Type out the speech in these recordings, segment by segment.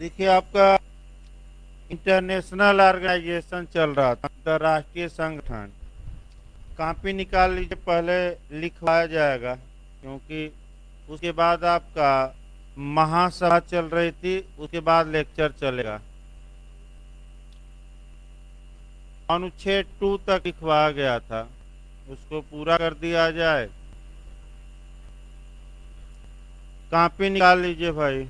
देखिए आपका international organisation चल रहा था, अंतर्राष्ट्रीय संगठन। कॉपी निकाल लीजिए, पहले लिखवाया जाएगा क्योंकि उसके बाद आपका महासभा चल रही थी, उसके बाद लेक्चर चलेगा। अनुच्छेद 2 तक लिखवाया गया था, उसको पूरा कर दिया जाए। कॉपी निकाल लीजिए भाई।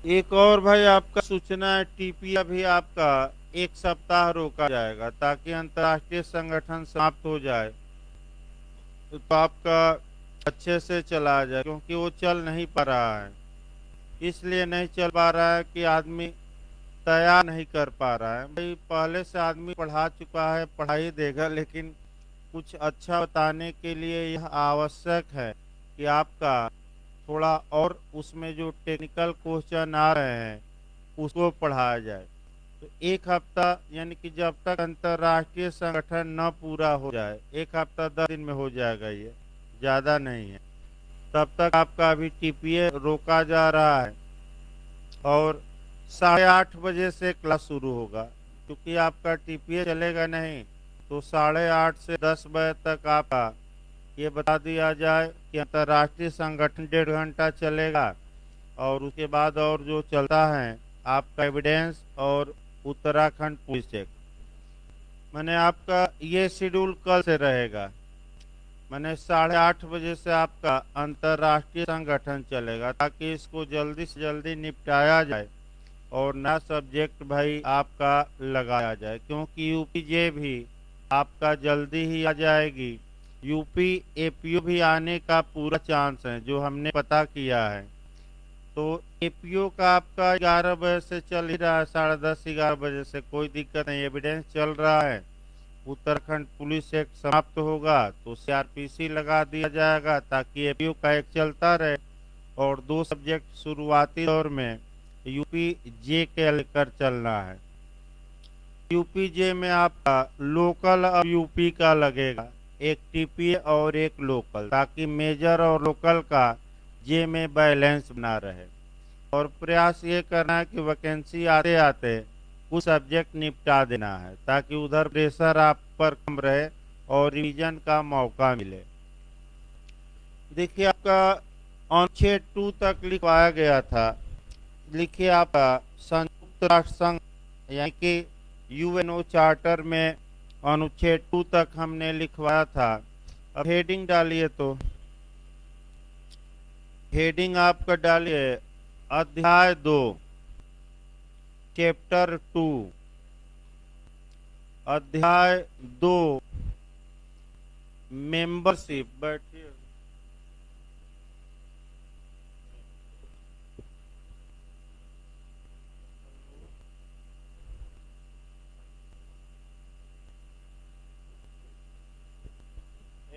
एक और भाई आपका सूचना है, टीपिया भी आपका 1 सप्ताह रोका जाएगा ताकि अंतर्राष्ट्रीय संगठन समाप्त हो जाए, तो आपका अच्छे से चला जाए, क्योंकि वो चल नहीं पा रहा है। इसलिए नहीं चल पा रहा है कि आदमी तैयार नहीं कर पा रहा है। भाई पहले से आदमी पढ़ा चुका है, पढ़ाई देगा, लेकिन कुछ अच्छा बताने के लिए यह आवश्यक है कि आपका थोड़ा और उसमें जो टेक्निकल क्वेश्चन आ रहे हैं उसको पढ़ाया जाए। तो 1 हफ्ता यानी कि जब तक अंतर्राष्ट्रीय संगठन न पूरा हो जाए, 1 हफ्ता 10 दिन में हो जाएगा, ये ज़्यादा नहीं है। तब तक आपका अभी टीपीए रोका जा रहा है और 8:30 बजे से क्लास शुरू होगा। क्योंकि आपका टीपीए चलेगा नहीं, तो 8:30 से 10 बजे तक आपका ये बता दिया जाए कि अंतर्राष्ट्रीय संगठन 1.5 घंटा चलेगा और उसके बाद और जो चलता है आपका एविडेंस और उत्तराखंड पुलिस चेक। मैंने आपका ये शेड्यूल कल से रहेगा। मैंने 8:30 बजे से आपका अंतर्राष्ट्रीय संगठन चलेगा ताकि इसको जल्दी से जल्दी निपटाया जाए और नया सब्जेक्ट भाई आपका लगाया जाए, क्योंकि यूपीजे भी आपका जल्दी ही आ जाएगी। यूपी एपीओ भी आने का पूरा चांस है, जो हमने पता किया है। तो एपीओ का आपका 11 बजे से चल ही रहा है, 10:30 11 बजे से कोई दिक्कत नहीं, एविडेंस चल रहा है। उत्तराखंड पुलिस एक्ट समाप्त होगा तो सीआरपीसी लगा दिया जाएगा ताकि एपीओ का एक चलता रहे। और 2 सब्जेक्ट शुरुआती दौर में यूपी जे के लेकर चलना है। यूपी जे में आपका लोकल और यूपी का लगेगा, एक टीपीए और एक लोकल, ताकि मेजर और लोकल का जे में बैलेंस बना रहे। और प्रयास ये करना है कि वैकेंसी आते आते कुछ सब्जेक्ट निपटा देना है ताकि उधर प्रेशर आप पर कम रहे और रिवीजन का मौका मिले। देखिए आपका अनुच्छेद 2 तक लिखवाया गया था। लिखिए आपका संयुक्त राष्ट्र संघ यानी कि यूएनओ चार्टर में अनुच्छेद 2 तक हमने लिखवाया था। अब हेडिंग डालिए, तो हेडिंग आपका डालिए अध्याय 2 चैप्टर 2, अध्याय 2 मेंबरशिप। बैठिए।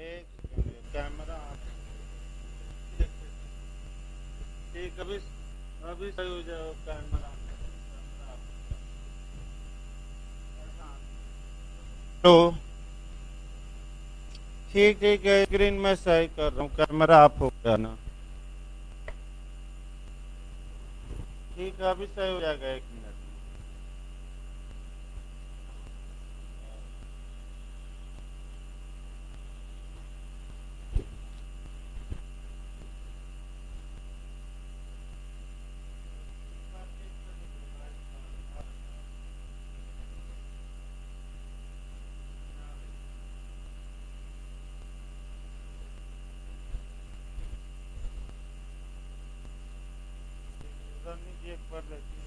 एक सेकंड, कैमरा ठीक, अभी अभी सही हो जाएगा कैमरा। तो ठीक ठीक है, स्क्रीन में सही कर रहा हूँ, कैमरा ऑफ हो गया ना। ठीक है, अभी सही हो जाएगा, 1 मिनट। नीचे पर देखिए।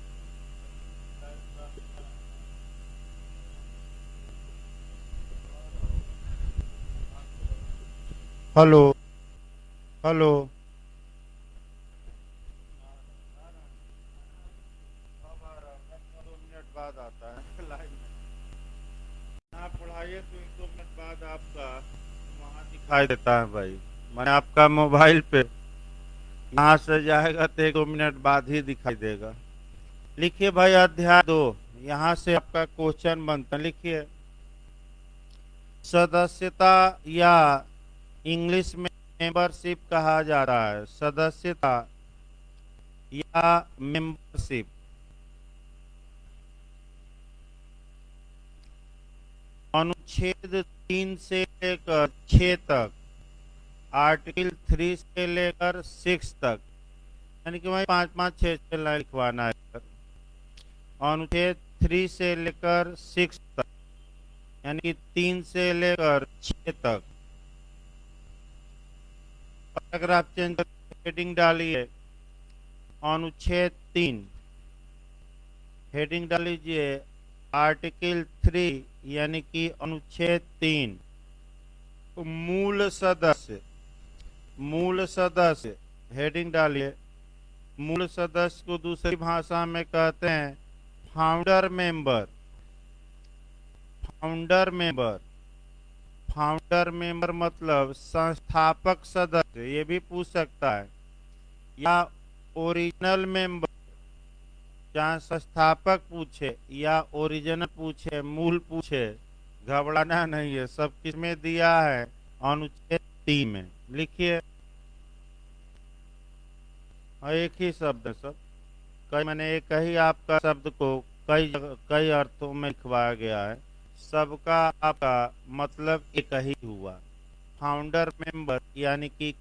Hello hello. अब आ रहा है, 2 मिनट बाद आता है लाइव में। आप पढ़ाइए तो 1 2 मिनट बाद आपका वहाँ दिखाई देता है भाई। मैंने आपका मोबाइल पे यहाँ से जाएगा तो 1 2 मिनट बाद ही दिखाई देगा। लिखिए भाई अध्याय 2, यहाँ से आपका क्वेश्चन बनता है। लिखिए सदस्यता या इंग्लिश में मेंबरशिप कहा जाता है, सदस्यता या मेंबरशिप। अनुच्छेद 3 से लेकर 6 तक, आर्टिकल 3 से लेकर 6 तक, यानी कि वही 5-5 6 लाइन लिखवाना है। अनुच्छेद 3 से लेकर 6 तक, यानी कि 3 से लेकर 6 तक। पैराग्राफ चेंज करके हेडिंग डालिए अनुच्छेद 3, हेडिंग डाल लीजिए आर्टिकल 3, यानी कि अनुच्छेद 3। तो मूल सदस्य, मूल सदस्य, हेडिंग डालिए। मूल सदस्य को दूसरी भाषा में कहते हैं founder member. Founder member, founder member मतलब संस्थापक सदस्य, ये भी पूछ सकता है। या ओरिजिनल मेंबर, चाहे संस्थापक पूछे या ओरिजिनल पूछे, मूल पूछे, घबराना नहीं है, सब किसमें दिया है, अनुच्छेद 3 में। लिखिए, एक ही शब्द है सब, कई मैंने एक ही आपका शब्द को कई अर्थों में लिखवाया गया है, सबका आपका मतलब एक ही हुआ। फाउंडर मेंबर यानी कि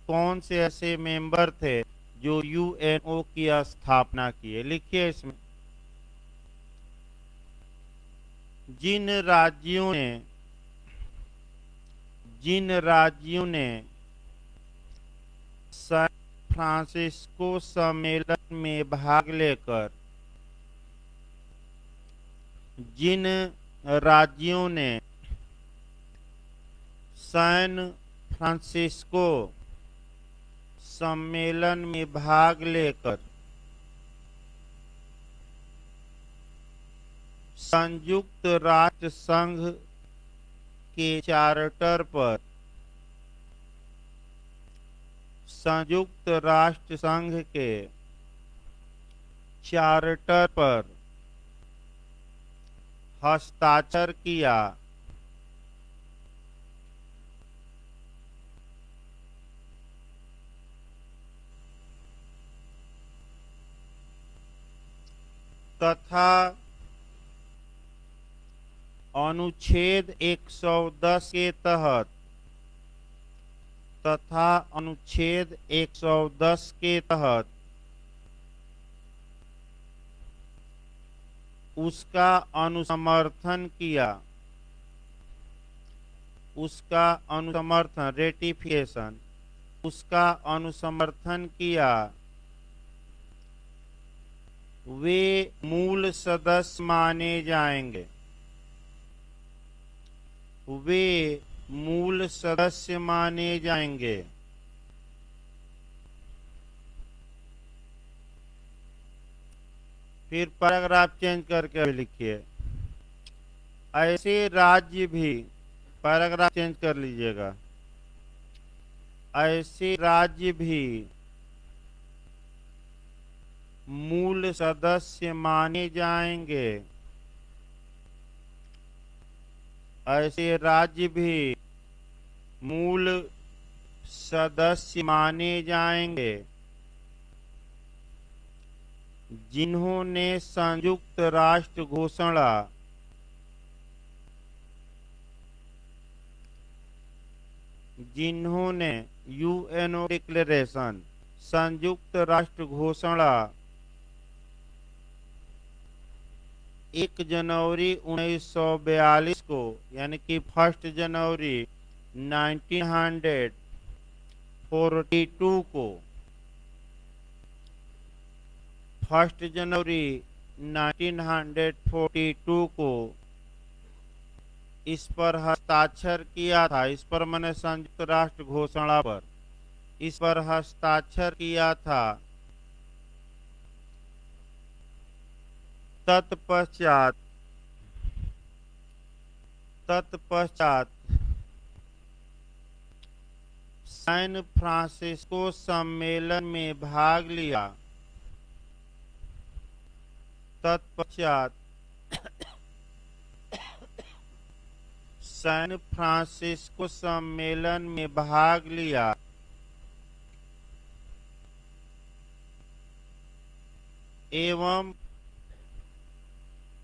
कौन से ऐसे मेंबर थे जो यूएनओ की स्थापना किए। लिखिए इसमें, जिन राज्यों ने सैन फ्रांसिस्को सम्मेलन में भाग लेकर, जिन राज्यों ने सैन फ्रांसिस्को सम्मेलन में भाग लेकर संयुक्त राष्ट्र संघ के चार्टर पर, संयुक्त राष्ट्र संघ के चार्टर पर हस्ताक्षर किया, तथा अनुच्छेद 110 के तहत, तथा अनुच्छेद 110 के तहत उसका अनुसमर्थन किया, उसका अनुसमर्थन, रेटिफिकेशन, उसका अनुसमर्थन किया, वे मूल सदस्य माने जाएंगे, वे मूल सदस्य माने जाएंगे। फिर पैराग्राफ चेंज करके लिखिए, ऐसे राज्य भी, पैराग्राफ चेंज कर लीजिएगा, ऐसे राज्य भी मूल सदस्य माने जाएंगे, ऐसे राज्य भी मूल सदस्य माने जाएंगे जिन्होंने संयुक्त राष्ट्र घोषणा, जिन्होंने यूएनओ डिक्लेरेशन, संयुक्त राष्ट्र घोषणा 1 जनवरी 1942 को, यानी कि 1 जनवरी 1942 को, 1 जनवरी 1942 को इस पर हस्ताक्षर किया था। इस पर मैंने संयुक्त राष्ट्र घोषणा पर, इस पर हस्ताक्षर किया था। तत्पश्चात सैन फ्रांसिस्को सम्मेलन में भाग लिया। तत्पश्चात सैन फ्रांसिस्को सम्मेलन में भाग लिया। एवं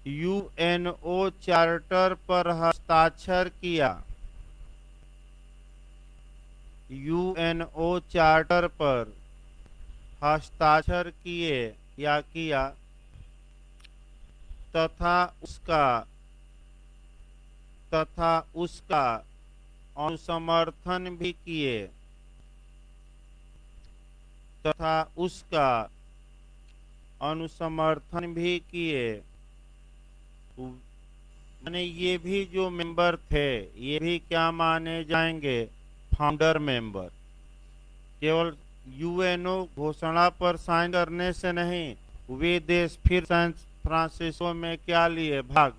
यूएनओ चार्टर पर हस्ताक्षर किया। यूएनओ चार्टर पर हस्ताक्षर किए या किया तथा उसका अनुसमर्थन भी किए माने ये भी जो मेंबर थे ये भी क्या माने जाएंगे, फाउंडर मेंबर। केवल यूएनओ घोषणा पर साइन करने से नहीं, वे देश फिर सैन फ्रांसिस्को में क्या लिए भाग,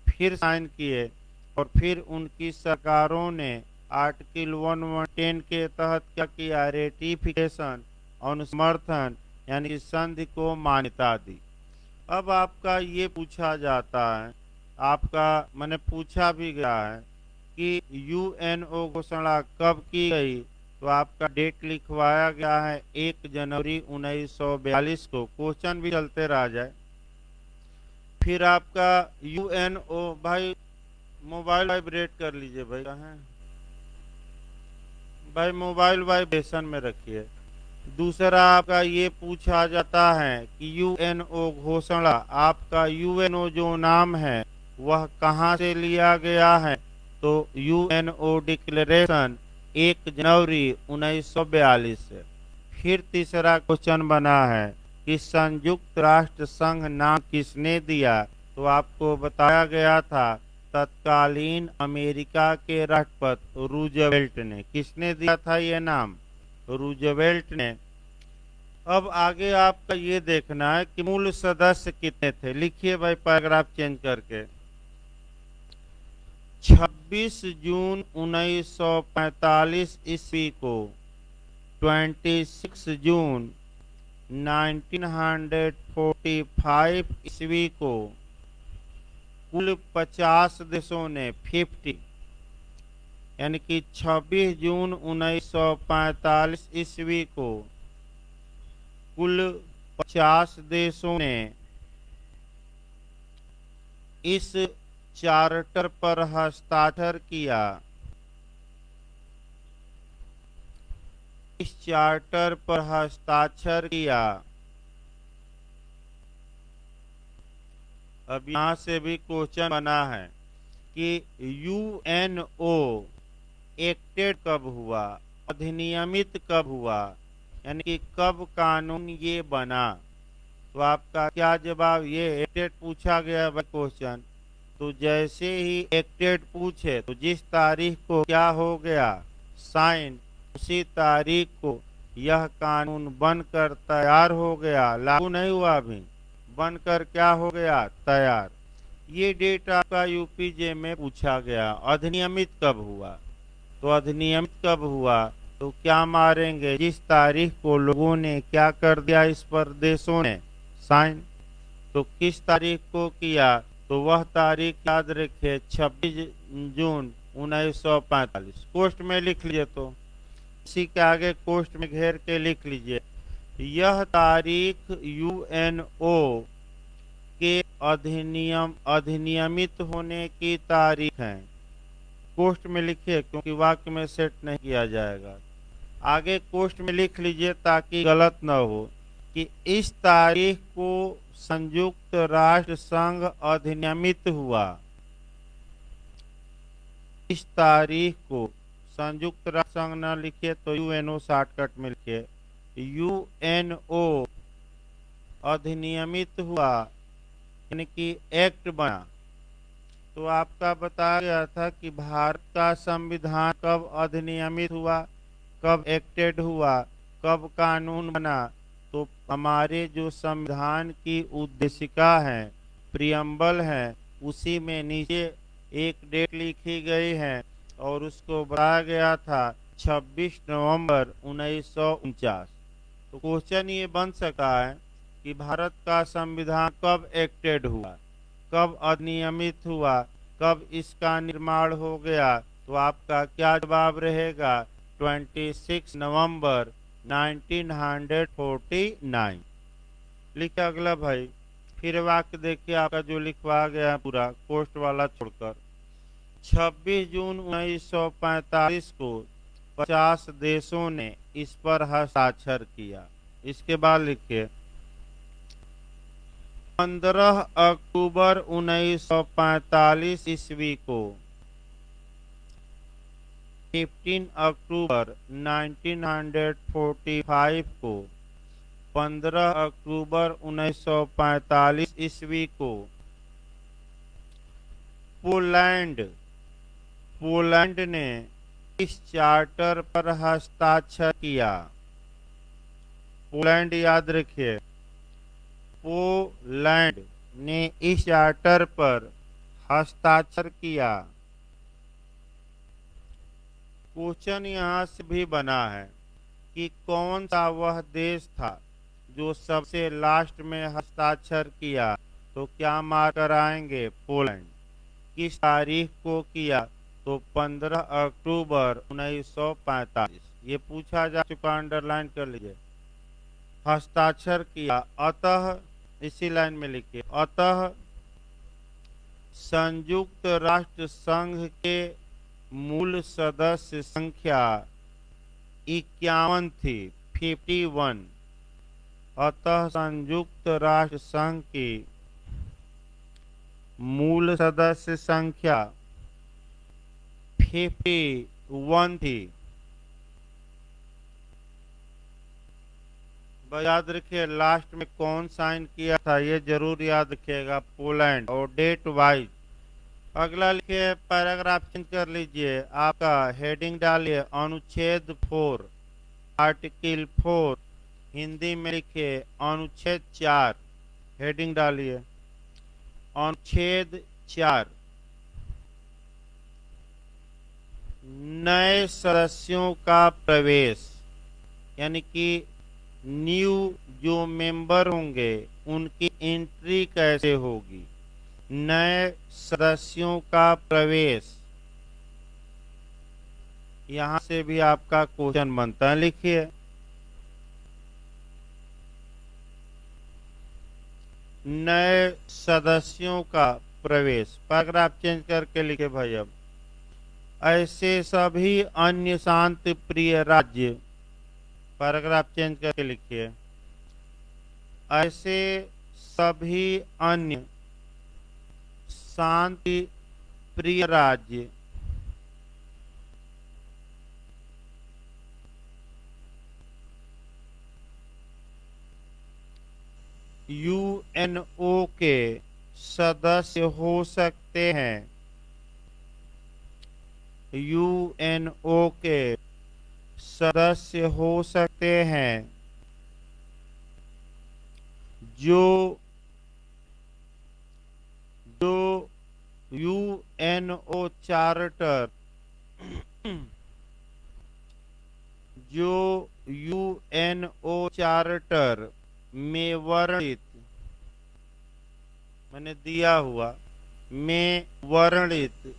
फिर साइन किए और फिर उनकी सरकारों ने आर्टिकल 110 के तहत क्या किया, रेटिफिकेशन, अनुसमर्थन यानी कि संधि को मान्यता दी। अब आपका ये पूछा जाता है, आपका मैंने पूछा भी गया है कि यूएनओ घोषणा कब की गई, तो आपका डेट लिखवाया गया है 1 जनवरी 1942 को। क्वेश्चन भी चलते रह जाए। फिर आपका यूएनओ, भाई मोबाइल वाइब्रेट कर लीजिए भाई, कहाँ भाई मोबाइल वाइब्रेशन में रखिए। दूसरा आपका ये पूछा जाता है कि यूएनओ घोषणा, आपका यूएनओ जो नाम है वह कहाँ से लिया गया है, तो यूएनओ डिक्लेरेशन 1 जनवरी 1942 से। फिर तीसरा क्वेश्चन बना है कि संयुक्त राष्ट्र संघ नाम किसने दिया, तो आपको बताया गया था तत्कालीन अमेरिका के राष्ट्रपति रूजवेल्ट ने। किसने दिया था ये नाम, रूजवेल्ट ने। अब आगे आपका ये देखना है कि मूल सदस्य कितने थे। लिखिए भाई पैराग्राफ चेंज करके। 26 जून 1945 ईस्वी को 26 जून 1945 ईस्वी को कुल 50 देशों ने 50 यानी कि 26 जून 1945 ईस्वी को कुल 50 देशों ने इस चार्टर पर हस्ताक्षर किया। इस चार्टर पर हस्ताक्षर किया। अब यहाँ से भी क्वेश्चन बना है कि यूएनओ एक्टेड कब हुआ, अधिनियमित कब हुआ, यानी कि कब कानून ये बना। तो आपका क्या जवाब, ये एक्टेड पूछा गया क्वेश्चन, तो जैसे ही एक्टेड पूछे तो जिस तारीख को क्या हो गया साइन, उसी तारीख को यह कानून बनकर तैयार हो गया, लागू नहीं हुआ अभी, बनकर क्या हो गया तैयार। ये डेट आपका यूपीजे में पूछा गया। अधिनियमित कब हुआ, तो अधिनियमित कब हुआ तो क्या मारेंगे, जिस तारीख को लोगों ने क्या कर दिया इस पर देशों ने साइन। तो किस तारीख को किया, तो वह तारीख याद रखिए 26 जून 1945। कोष्ट में लिख लीजिए, तो इसी के आगे कोष्ट में घेर के लिख लीजिए, यह तारीख यूएनओ के अधिनियमित होने की तारीख है। कोष्ट में लिखिए क्योंकि वाक्य में सेट नहीं किया जाएगा। आगे कोष्ट में लिख लीजिए ताकि गलत न हो कि इस तारीख को संयुक्त राष्ट्र संघ अधिनियमित हुआ। इस तारीख को संयुक्त राष्ट्र संघ न लिखिए तो यूएनओ शॉर्टकट में लिखिए, यूएनओ अधिनियमित हुआ यानी कि एक्ट बना। तो आपका बताया गया था कि भारत का संविधान कब अधिनियमित हुआ, कब एक्टेड हुआ, कब कानून बना। तो हमारे जो संविधान की उद्देशिका है, प्रियम्बल है, उसी में नीचे एक डेट लिखी गई है और उसको बताया गया था 26 नवंबर 1949। तो क्वेश्चन ये बन सकता है कि भारत का संविधान कब एक्टेड हुआ, कब अधिनियमित हुआ, कब इसका निर्माण हो गया, तो आपका क्या जवाब रहेगा, 26 नवंबर 1949। लिखे अगला भाई, फिर वाक्य देखिए आपका जो लिखवा गया है पूरा पोस्ट वाला छोड़कर। 26 जून 1945 को 50 देशों ने इस पर हस्ताक्षर किया। इसके बाद लिखिए 15 अक्टूबर 1945 ईस्वी को 15 अक्टूबर 1945 को 15 अक्टूबर 1945 ईस्वी को पोलैंड पोलैंड ने इस चार्टर पर हस्ताक्षर किया। पोलैंड याद रखिए, पोलैंड ने इस चार्टर पर हस्ताक्षर किया। क्वेश्चन यहाँ से भी बना है कि कौन सा वह देश था जो सबसे लास्ट में हस्ताक्षर किया, तो क्या मार्क कराएंगे, पोलैंड। किस तारीख को किया, तो 15 अक्टूबर 1945। ये पूछा जा चुका, अंडरलाइन कर लीजिए। हस्ताक्षर किया, अतः इसी लाइन में लिखिए, अतः संयुक्त राष्ट्र संघ के मूल सदस्य संख्या 51 थी, 51। अतः संयुक्त राष्ट्र संघ की मूल सदस्य संख्या 51 थी। याद रखिए लास्ट में कौन साइन किया था, ये जरूर याद रखिएगा, पोलैंड, और डेट वाइज। अगला लिखिए, पैराग्राफ चेंज कर लीजिए, आपका हेडिंग डालिए अनुच्छेद 4, आर्टिकल 4, हिंदी में लिखिए अनुच्छेद 4, हेडिंग डालिए अनुच्छेद 4, नए सदस्यों का प्रवेश, यानी कि न्यू जो मेंबर होंगे उनकी एंट्री कैसे होगी, नए सदस्यों का प्रवेश। यहां से भी आपका क्वेश्चन बनता है, लिखिए नए सदस्यों का प्रवेश। पैराग्राफ चेंज करके लिखे भाई, अब ऐसे सभी अन्य शांति प्रिय राज्य, पैराग्राफ चेंज करके लिखिए ऐसे सभी अन्य शांति प्रिय राज्य यूएनओ के सदस्य हो सकते हैं, यूएनओ के सदस्य हो सकते हैं जो यूएनओ चार्टर जो यूएनओ चार्टर में वर्णित, मैंने दिया हुआ, में वर्णित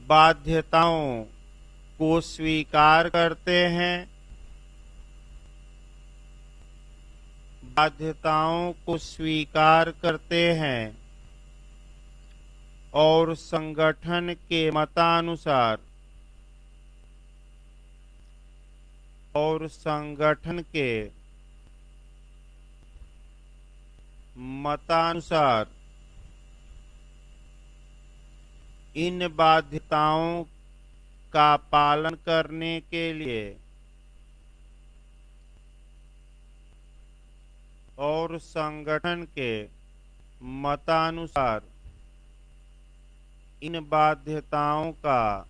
बाध्यताओं को स्वीकार करते हैं, बाध्यताओं को स्वीकार करते हैं और संगठन के मतानुसार इन बाध्यताओं का पालन करने के लिए और संगठन के मतानुसार इन बाध्यताओं का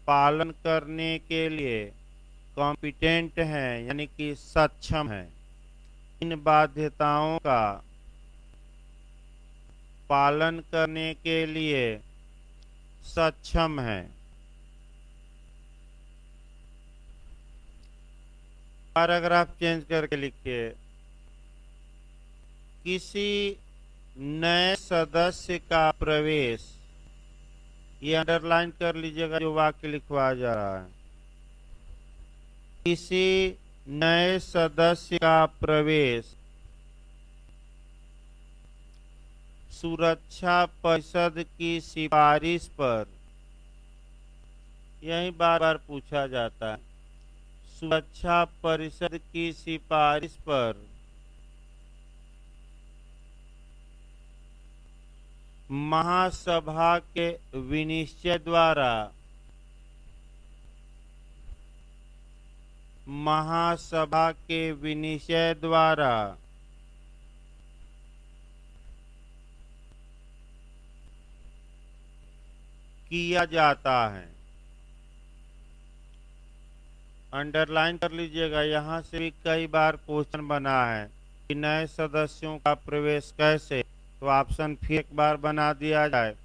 पालन करने के लिए कॉम्पिटेंट हैं, यानी कि सक्षम हैं, इन बाध्यताओं का पालन करने के लिए सक्षम हैं। पैराग्राफ चेंज करके लिखिए किसी नए सदस्य का प्रवेश ये अंडरलाइन कर लीजिएगा जो वाक्य लिखवाया जा रहा है। किसी नए सदस्य का प्रवेश सुरक्षा परिषद की सिफारिश पर, यही बार बार पूछा जाता है, सुरक्षा परिषद की सिफारिश पर महासभा के विनिश्चय द्वारा, महासभा के विनिश्चय द्वारा किया जाता है। अंडरलाइन कर लीजिएगा, यहाँ से भी कई बार क्वेश्चन बना है कि नए सदस्यों का प्रवेश कैसे, तो ऑप्शन फिर एक बार बना दिया जाए,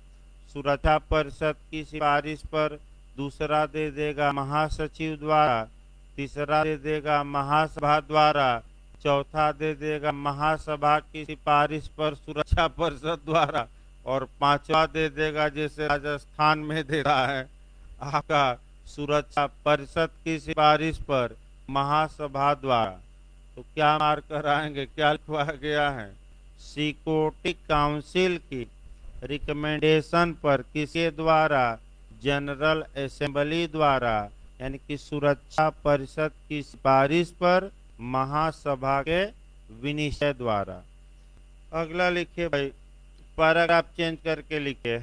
सुरक्षा परिषद की सिफारिश पर, दूसरा दे देगा महासचिव द्वारा, तीसरा दे देगा महासभा द्वारा, चौथा दे देगा महासभा की सिफारिश पर सुरक्षा परिषद द्वारा, और पांचवा दे देगा जैसे राजस्थान में दे रहा है आपका सुरक्षा परिषद की सिफारिश पर महासभा द्वारा। तो क्या मार्क कराएंगे, क्या लिखवा गया है, सिक्योरिटी काउंसिल की रिकमेंडेशन पर किसके द्वारा, जनरल असेंबली द्वारा, यानी कि सुरक्षा परिषद की सिफारिश पर महासभा के विनिश्चय द्वारा। अगला लिखिए भाई, पैराग्राफ चेंज करके लिखे,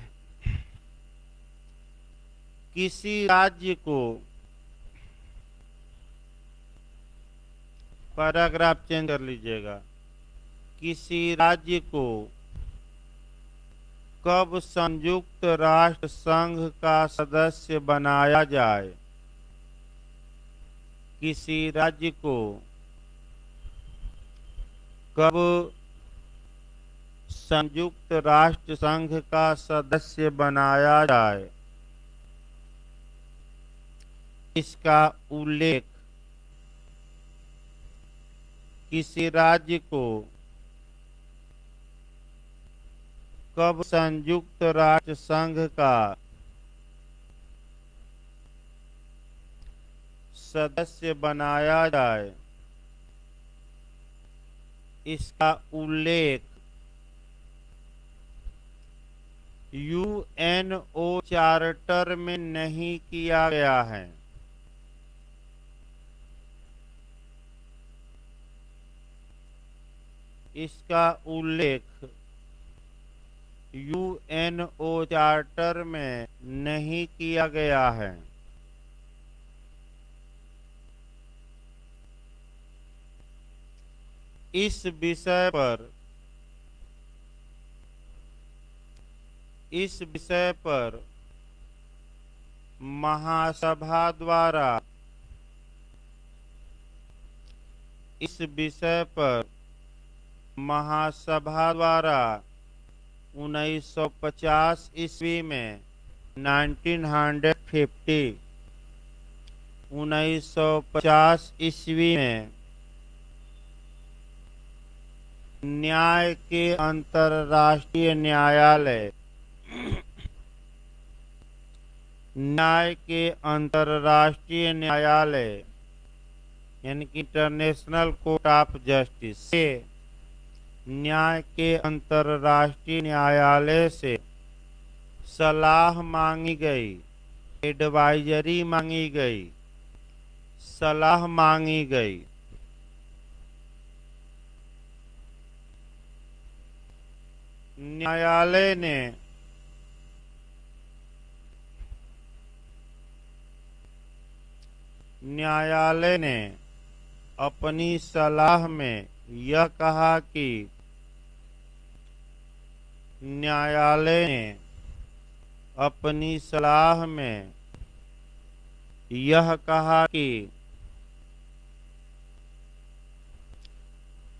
किसी राज्य को, पैराग्राफ चेंज कर लीजिएगा, किसी राज्य को कब संयुक्त राष्ट्र संघ का सदस्य बनाया जाए, किसी राज्य को कब संयुक्त राष्ट्र संघ का सदस्य बनाया जाए, इसका उल्लेख, किसी राज्य को कब संयुक्त राष्ट्र संघ का सदस्य बनाया जाए, इसका उल्लेख यूएनओ चार्टर में नहीं किया गया है, इसका उल्लेख यूएनओ चार्टर में नहीं किया गया है। इस विषय पर महासभा द्वारा, इस विषय पर महासभा द्वारा 1950 ईस्वी में 1950 ईस्वी में न्याय के अंतर्राष्ट्रीय न्यायालय, न्याय के अंतर्राष्ट्रीय न्यायालय यानी कि इंटरनेशनल कोर्ट ऑफ जस्टिस से, न्याय के अंतर्राष्ट्रीय न्यायालय से सलाह मांगी गई, एडवाइजरी मांगी गई, सलाह मांगी गई। न्यायालय ने अपनी सलाह में यह कहा कि, न्यायालय ने अपनी सलाह में यह कहा कि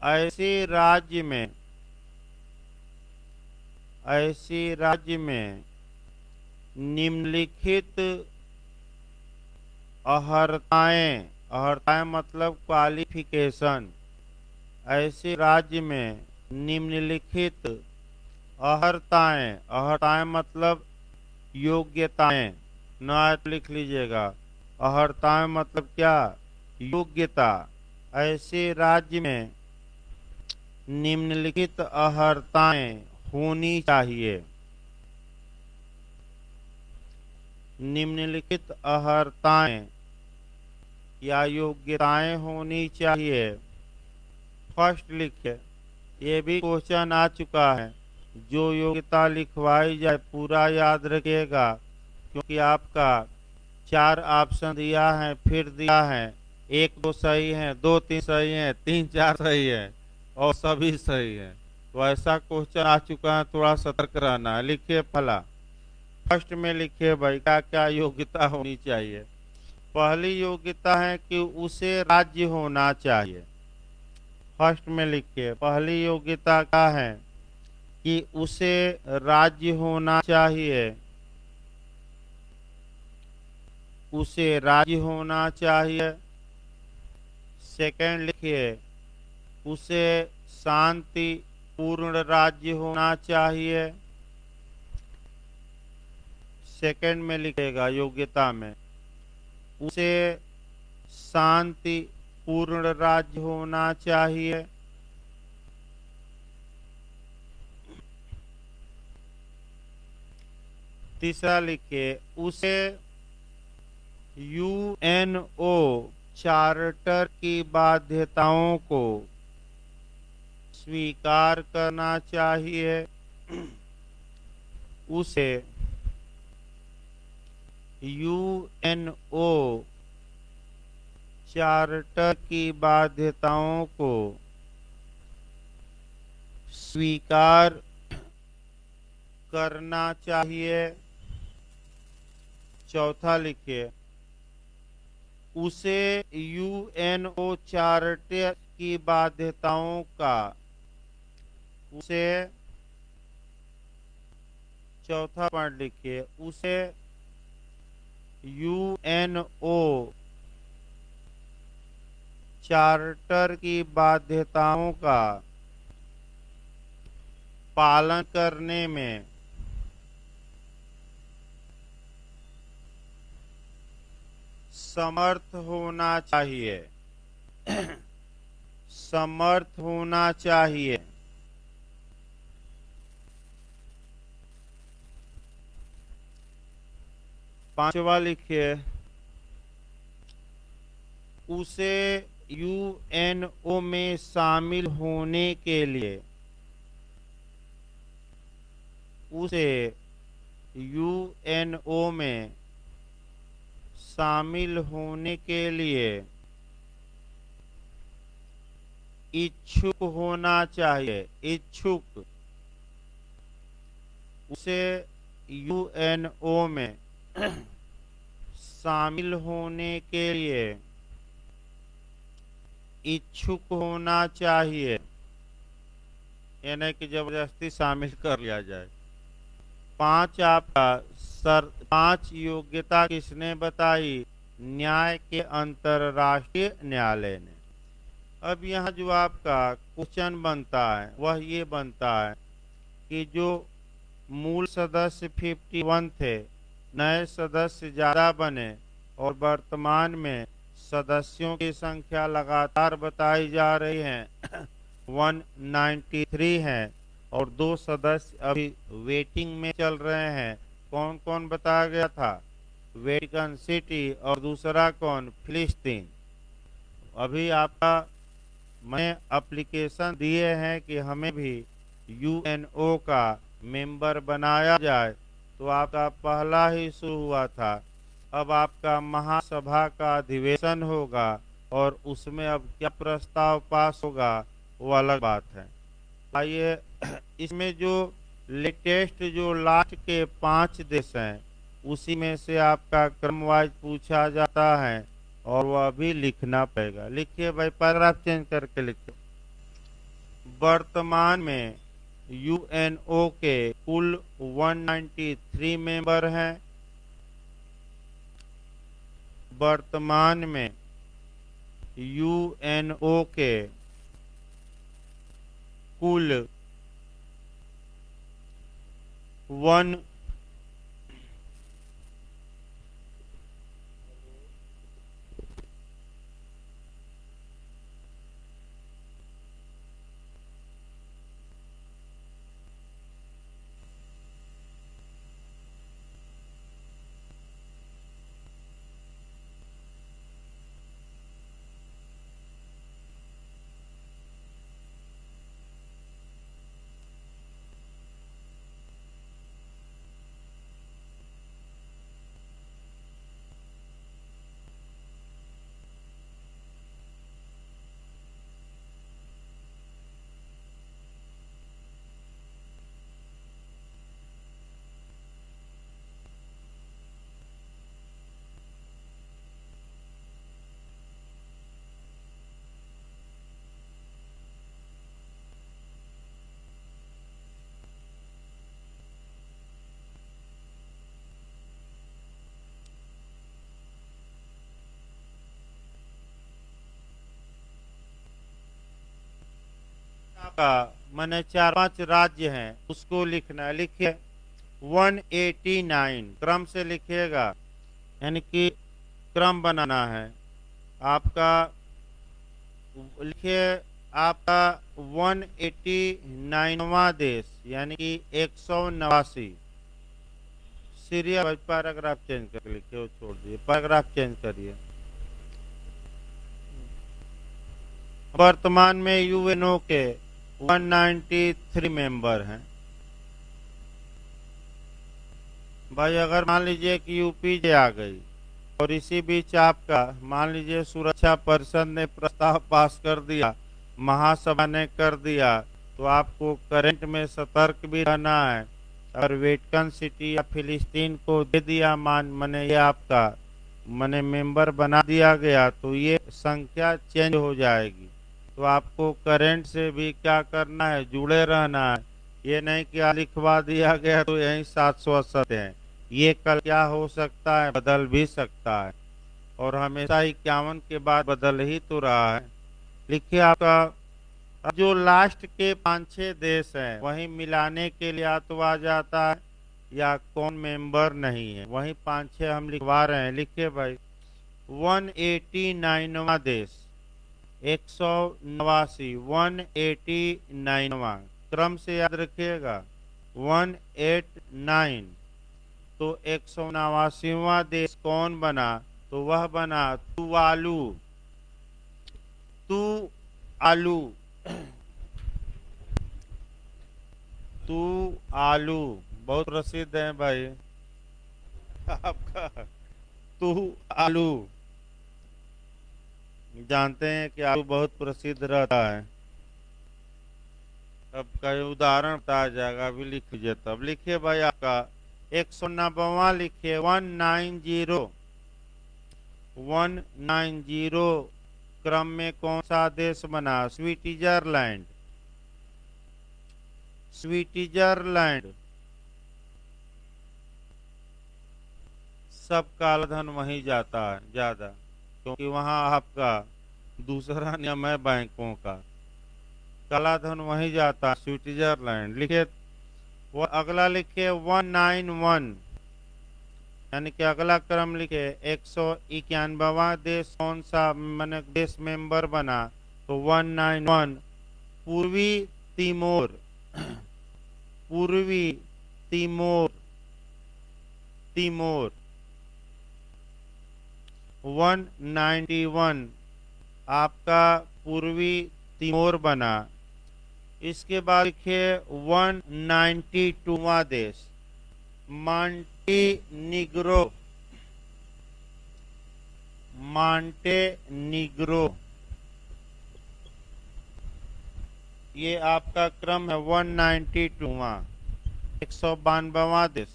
ऐसे राज्य में निम्नलिखित अहर्ताएं मतलब क्वालिफिकेशन, ऐसे राज्य में निम्नलिखित अहर्ताएं मतलब योग्यताएं, न आए तो लिख लीजिएगा। अर्हताएं मतलब क्या? योग्यता। ऐसे राज्य में निम्नलिखित अर्हताएं होनी चाहिए। निम्नलिखित अर्हताएं या योग्यताएं होनी चाहिए। फर्स्ट लिखे, ये भी क्वेश्चन आ चुका है। जो योग्यता लिखवाई जाए पूरा याद रखिएगा, क्योंकि आपका 4 ऑप्शन दिया है, फिर दिया है 1 2 सही है, 2 3 सही है, 3 4 सही है और सभी सही है। तो ऐसा क्वेश्चन आ चुका है, थोड़ा सतर्क रहना है। लिखिए पहला, फर्स्ट में लिखिए भाई क्या क्या योग्यता होनी चाहिए। पहली योग्यता है कि उसे राज्य होना चाहिए। फर्स्ट में लिखिए, पहली योग्यता क्या है कि उसे राज्य होना चाहिए। उसे राज्य होना चाहिए। सेकंड लिखिए, उसे शांति पूर्ण राज्य होना चाहिए। सेकंड में लिखेगा योग्यता में, उसे शांति पूर्ण राज्य होना चाहिए। तीसरा लिखिए, उसे यूएनओ चार्टर की बाध्यताओं को स्वीकार करना चाहिए। उसे यूएनओ चार्टर की बाध्यताओं को स्वीकार करना चाहिए। चौथा लिखिए, उसे यूएनओ चार्टर की बाध्यताओं का, उसे, चौथा पॉइंट लिखिए, उसे यूएनओ चार्टर की बाध्यताओं का पालन करने में समर्थ होना चाहिए। समर्थ होना चाहिए। पांचवा लिखिए, उसे यूएनओ में शामिल होने के लिए, उसे यूएनओ में शामिल होने के लिए इच्छुक होना चाहिए। इच्छुक। उसे यूएनओ में शामिल होने के लिए इच्छुक होना चाहिए, यानी कि जबरदस्ती शामिल कर लिया जाए। पांच योग्यता किसने बताई? न्याय के अंतरराष्ट्रीय न्यायालय ने। अब यहाँ जो आपका क्वेश्चन बनता है वह ये बनता है कि जो मूल सदस्य 51 थे, नए सदस्य ज्यादा बने और वर्तमान में सदस्यों की संख्या लगातार बताई जा रही है 193 है और 2 सदस्य अभी वेटिंग में चल रहे हैं। कौन कौन बताया गया था? वेटिकन सिटी और दूसरा कौन? फिलिस्तीन। अभी आपका मैं एप्लीकेशन दिए हैं कि हमें भी यूएनओ का मेंबर बनाया जाए, तो आपका पहला ही शुरू हुआ था। अब आपका महासभा का अधिवेशन होगा और उसमें अब क्या प्रस्ताव पास होगा वो अलग बात है। आइए, इसमें जो लेटेस्ट जो लास्ट के 5 देश हैं उसी में से आपका क्रम वाइज पूछा जाता है और वह भी लिखना पड़ेगा। लिखिए भाई, पैराग्राफ चेंज करके लिखिए। वर्तमान में यूएनओ के कुल 193 मेंबर हैं। वर्तमान में यूएनओ के कुल आपका माने 4-5 राज्य हैं उसको लिखना है। लिखिए 189 क्रम से लिखिएगा, यानी कि क्रम बनाना है आपका। लिखिए आपका 189वां देश यानी कि 189। सीरियल पैराग्राफ चेंज कर लिखिए, वो छोड़ दिए, पैराग्राफ चेंज करिए। वर्तमान में यूएनओ के 193 मेंबर हैं। भाई अगर मान लीजिए कि यूपी जे आ गई और इसी बीच आपका मान लीजिए सुरक्षा परिषद ने प्रस्ताव पास कर दिया, महासभा ने कर दिया, तो आपको करंट में सतर्क भी रहना है। अगर वेटिकन सिटी या फिलिस्तीन को दे दिया माने ये आपका माने मेंबर बना दिया गया, तो ये संख्या चेंज हो जाएगी। तो आपको करंट से भी क्या करना है, जुड़े रहना है। ये नहीं कि लिखवा दिया गया तो यही 768 है, ये कल क्या हो सकता है, बदल भी सकता है, और हमेशा 51 के बाद बदल ही तो रहा है। लिखिए आपका जो लास्ट के 5-6 देश हैं वही मिलाने के लिए या तो आ जाता है या कौन मेंबर नहीं है, वही 5-6 हम लिखवा रहे हैं। लिखिए भाई 189वां देश 189, 189वां क्रम से याद रखिएगा 189। तो 189वां देश कौन बना, तो वह बना तुवालू। तुआलू तुआलू बहुत प्रसिद्ध है भाई आपका। तुआलू जानते हैं कि आलू बहुत प्रसिद्ध रहता है। अब कई उदाहरण बताया जाएगा, अभी लिख लीजिए। तब लिखिए भाई आपका 190वां लिखिए 190। 190 क्रम में कौन सा देश बना, स्विट्जरलैंड। स्विट्जरलैंड सब काला धन वहीं जाता है ज्यादा, क्योंकि वहां आपका दूसरा नियम है बैंकों का, काला धन वहीं जाता है स्विट्जरलैंड। लिखिए वो अगला लिखिए 191, यानी कि अगला क्रम लिखे 191वां देश कौन सा मैंने देश मेंबर बना, तो 191 पूर्वी तिमोर। पूर्वी तिमोर, तिमोर 191 आपका पूर्वी तिमोर बना। इसके बाद लिखिए 192वां देश मांटेनिग्रो। मांटेनिग्रो ये आपका क्रम है 192वां 192वां देश।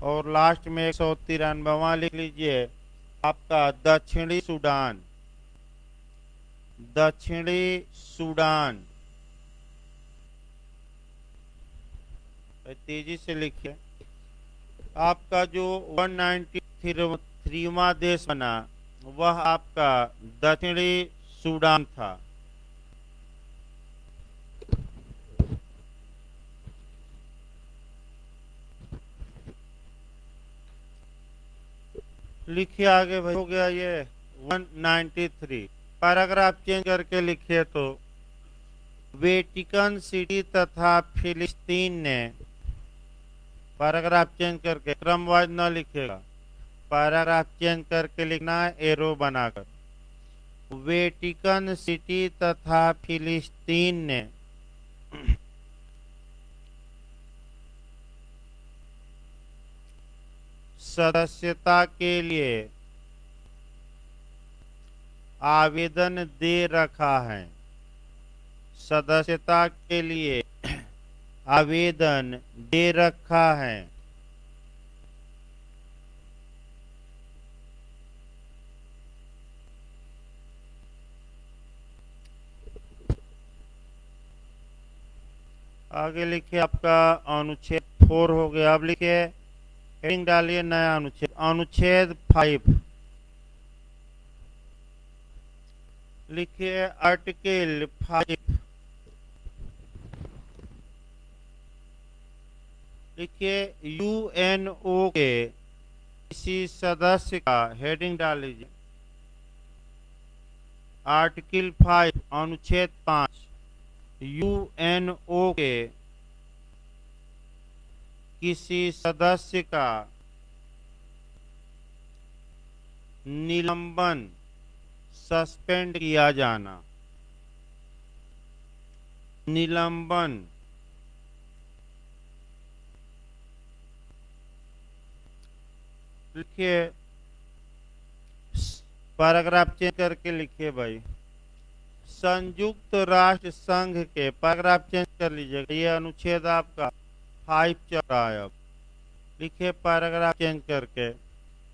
और लास्ट में 193वां लिख लीजिए आपका दक्षिणी सूडान। दक्षिणी सूडान तेजी से लिखिए। आपका जो 193वां देश बना वह आपका दक्षिणी सूडान था। लिखिए आगे भाई, हो गया ये 193। पैराग्राफ चेंज करके लिखिए तो वेटिकन सिटी तथा फिलिस्तीन ने, पैराग्राफ चेंज करके क्रम वाइज न लिखेगा, पैराग्राफ चेंज करके लिखना है एरो बनाकर। वेटिकन सिटी तथा फिलिस्तीन ने सदस्यता के लिए आवेदन दे रखा है। सदस्यता के लिए आवेदन दे रखा है। आगे लिखिए आपका अनुच्छेद 4 हो गया। अब लिखिए हेडिंग डालिए नया अनुच्छेद, अनुच्छेद 5 लिखिए आर्टिकल 5 देखिए, यूएनओ के किसी सदस्य का हेडिंग डाल लीजिए। आर्टिकल 5 अनुच्छेद 5 यूएनओ के किसी सदस्य का निलंबन, सस्पेंड किया जाना, निलंबन, लिखिए, पैराग्राफ चेंज करके लिखिए भाई। संयुक्त राष्ट्र संघ के, पैराग्राफ चेंज कर लीजिएगा, ये अनुच्छेद आपका 5 चल रहा है। अब लिखिए पैराग्राफ चेंज करके,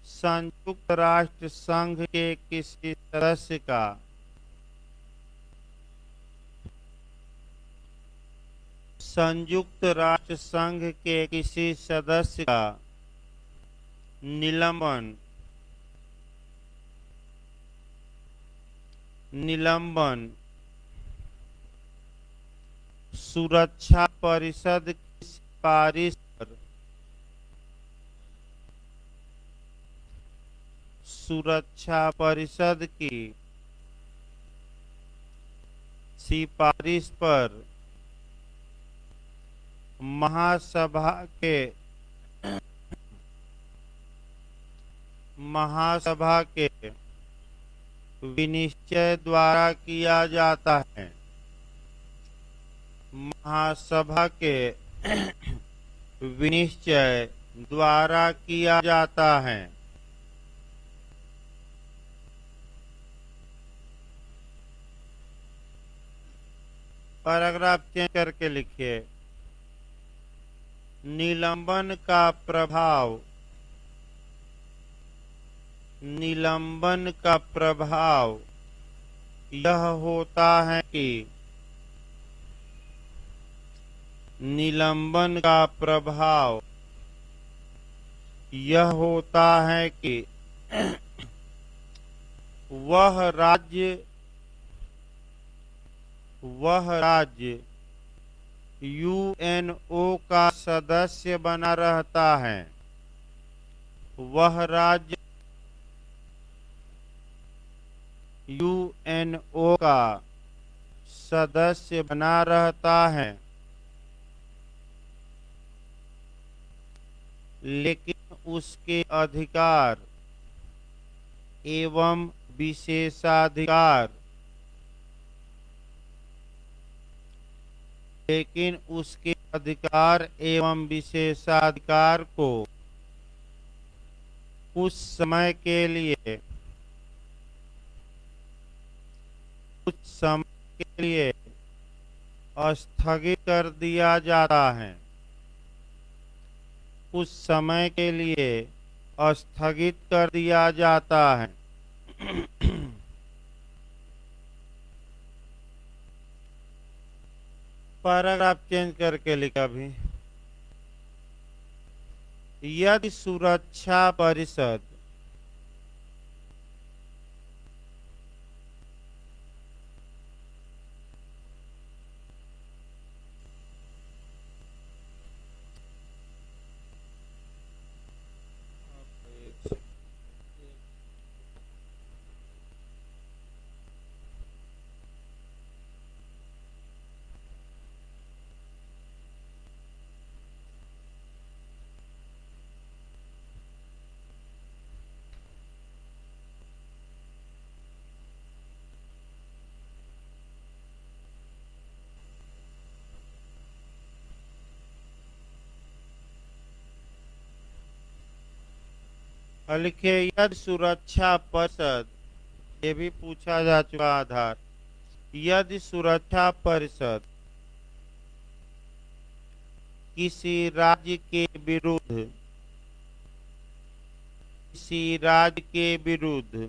संयुक्त राष्ट्र संघ के किसी सदस्य का संयुक्त राष्ट्र संघ के किसी सदस्य का निलंबन, निलंबन सुरक्षा परिषद की सिफारिश पर, सुरक्षा परिषद की सिफारिश पर महासभा के विनिश्चय द्वारा किया जाता है। महासभा के विनिश्चय द्वारा किया जाता है। पैराग्राफ चेंज करके लिखिए, निलंबन का प्रभाव, निलंबन का प्रभाव यह होता है कि, निलंबन का प्रभाव यह होता है कि वह राज्य यूएनओ का सदस्य बना रहता है। वह राज्य यूएनओ का सदस्य बना रहता है, लेकिन उसके अधिकार एवं विशेषाधिकार, लेकिन उसके अधिकार एवं विशेषाधिकार को कुछ समय के लिए, कुछ समय के लिए स्थगित कर दिया जाता है। कुछ समय के लिए स्थगित कर दिया जाता है। पैराग्राफ चेंज करके लिखा भी, यदि सुरक्षा परिषद लिखिए, यदि सुरक्षा परिषद, ये भी पूछा जा चुका आधार, यदि सुरक्षा परिषद किसी राज्य के विरुद्ध, किसी राज्य के विरुद्ध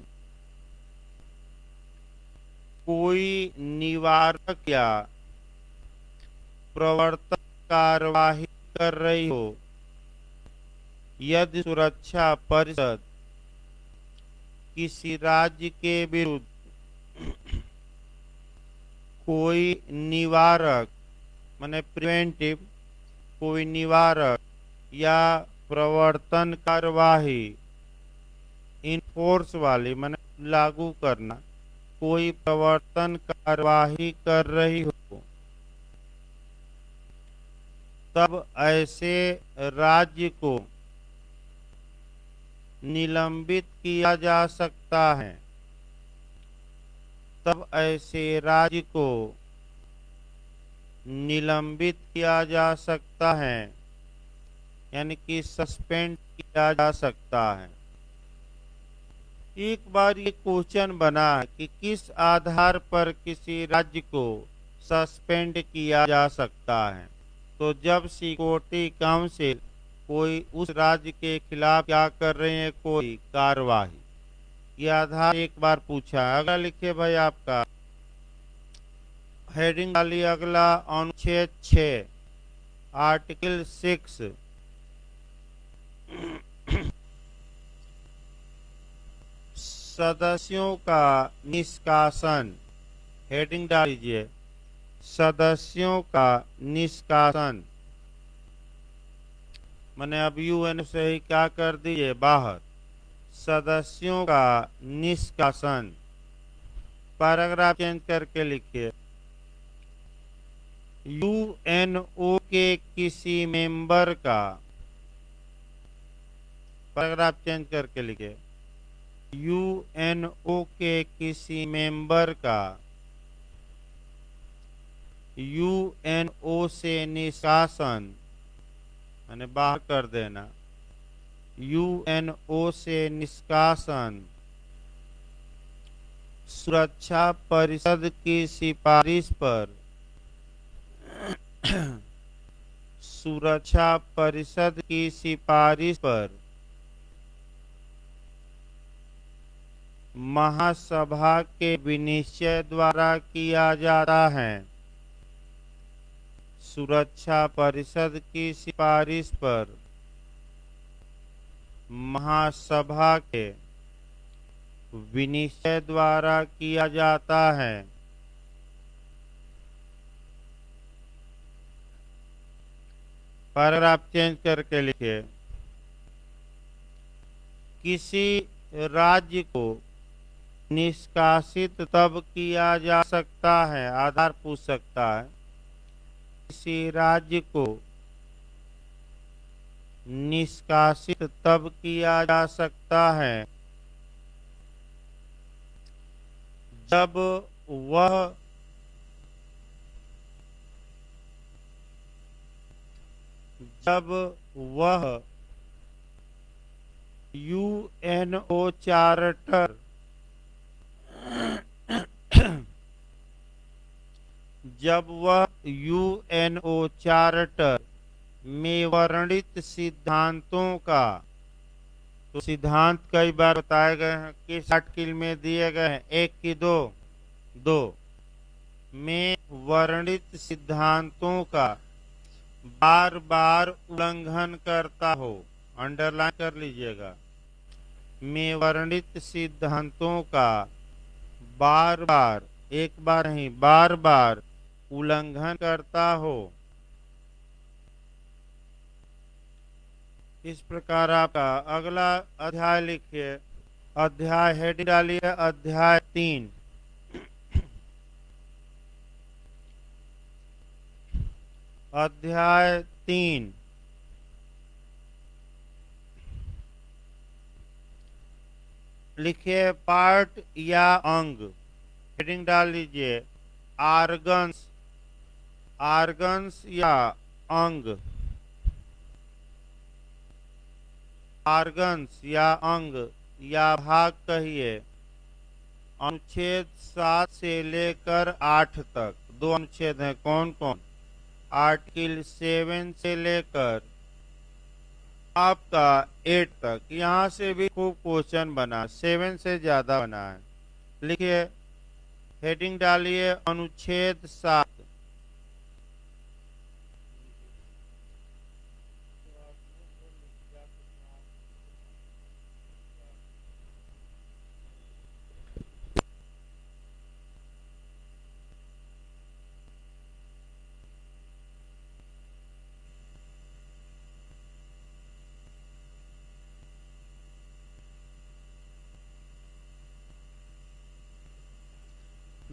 कोई निवारक या प्रवर्तक कार्यवाही कर रही हो, यदि सुरक्षा परिषद किसी राज्य के विरुद्ध कोई निवारक, माने प्रिवेंटिव, कोई निवारक या प्रवर्तन कार्यवाही इनफोर्स वाली माने लागू करना, कोई प्रवर्तन कार्यवाही कर रही हो, तब ऐसे राज्य को निलंबित किया जा सकता है। तब ऐसे राज्य को निलंबित किया जा सकता है, यानी कि सस्पेंड किया जा सकता है। एक बार ये क्वेश्चन बना कि किस आधार पर किसी राज्य को सस्पेंड किया जा सकता है, तो जब सिक्योरिटी काउंसिल कोई उस राज्य के खिलाफ क्या कर रहे हैं, कोई कार्यवाही, ये आधार एक बार पूछा। अगला लिखिए भाई, आपका हेडिंग डालिए अगला, अनुच्छेद 6 आर्टिकल 6 सदस्यों का निष्कासन। हेडिंग डाल दीजिए, सदस्यों का निष्कासन। मैंने अब यूएन से ही क्या कर दीजिए, बाहर। सदस्यों का निष्कासन। पैराग्राफ चेंज करके लिखिए, यूएनओ के किसी मेंबर का, पैराग्राफ चेंज करके लिखिए, यूएनओ के किसी मेंबर का यूएनओ से निष्कासन, यानी बाहर कर देना, यूएनओ से निष्कासन सुरक्षा परिषद की सिफारिश पर सुरक्षा परिषद की सिफारिश पर महासभा के विनिश्चय द्वारा किया जाता है। सुरक्षा परिषद की सिफारिश पर महासभा के विनिश्चय द्वारा किया जाता है। पैराग्राफ चेंज करके लिखिए, किसी राज्य को निष्कासित तब किया जा सकता है, आधार पूछ सकता है, किसी राज्य को निष्कासित तब किया जा सकता है जब वह यूएनओ चार्टर जब वह यूएनओ चार्टर में वर्णित सिद्धांतों का, तो सिद्धांत कई बार बताए गए हैं, किस आर्टिकल में दिए गए हैं, एक की दो में वर्णित सिद्धांतों का बार बार उल्लंघन करता हो, अंडरलाइन कर लीजिएगा, में वर्णित सिद्धांतों का बार बार, एक बार नहीं बार बार उल्लंघन करता हो। इस प्रकार आपका अगला अध्याय लिखिए, अध्याय हेड डालिए, अध्याय 3। अध्याय 3 लिखिए, पार्ट या अंग। हेडिंग डाल लीजिए, आर्गन्स, आर्गन्स या अंग, आर्गन्स या अंग या भाग कहिए। अनुच्छेद 7 से लेकर 8 तक, दो अनुच्छेद हैं, कौन कौन, आर्टिकल 7 से लेकर आपका 8 तक। यहाँ से भी खूब क्वेश्चन बना, 7 से ज्यादा बना है। लिखिए, हेडिंग डालिए, अनुच्छेद 7।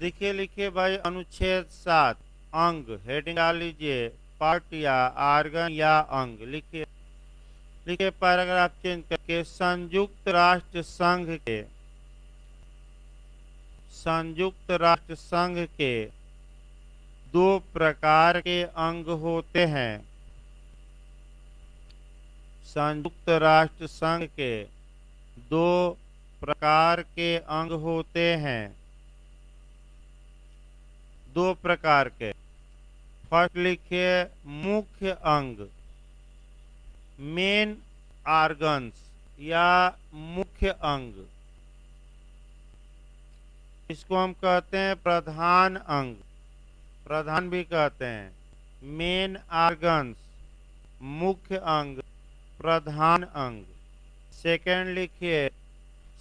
देखिए लिखिए भाई, अनुच्छेद 7 अंग हेडिंग डाल लीजिए, पार्ट या आर्गन या अंग लिखिए। लिखिए पैराग्राफ चेंज करके, संयुक्त राष्ट्र संघ के दो प्रकार के अंग होते हैं। संयुक्त राष्ट्र संघ के दो प्रकार के अंग होते हैं, दो प्रकार के। फर्स्ट लिखिए मुख्य अंग, मेन ऑर्गन्स या मुख्य अंग, इसको हम कहते हैं प्रधान अंग, प्रधान भी कहते हैं। मेन ऑर्गन्स मुख्य अंग, प्रधान अंग। सेकंड लिखिए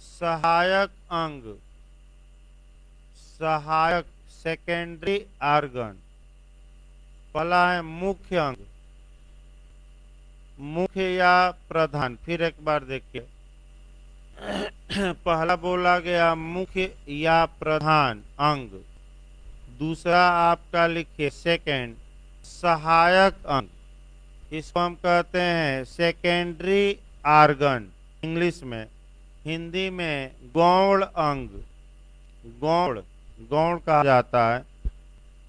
सहायक अंग, सहायक सेकेंडरी ऑर्गन। पहला है मुख्य अंग, मुख्य या प्रधान। फिर एक बार देखिए, पहला बोला गया मुख्य या प्रधान अंग, दूसरा आपका लिखिए सेकंड सहायक अंग, इसको हम कहते हैं सेकेंडरी ऑर्गन इंग्लिश में। हिंदी में गौण अंग, गौण गौण कहा जाता है,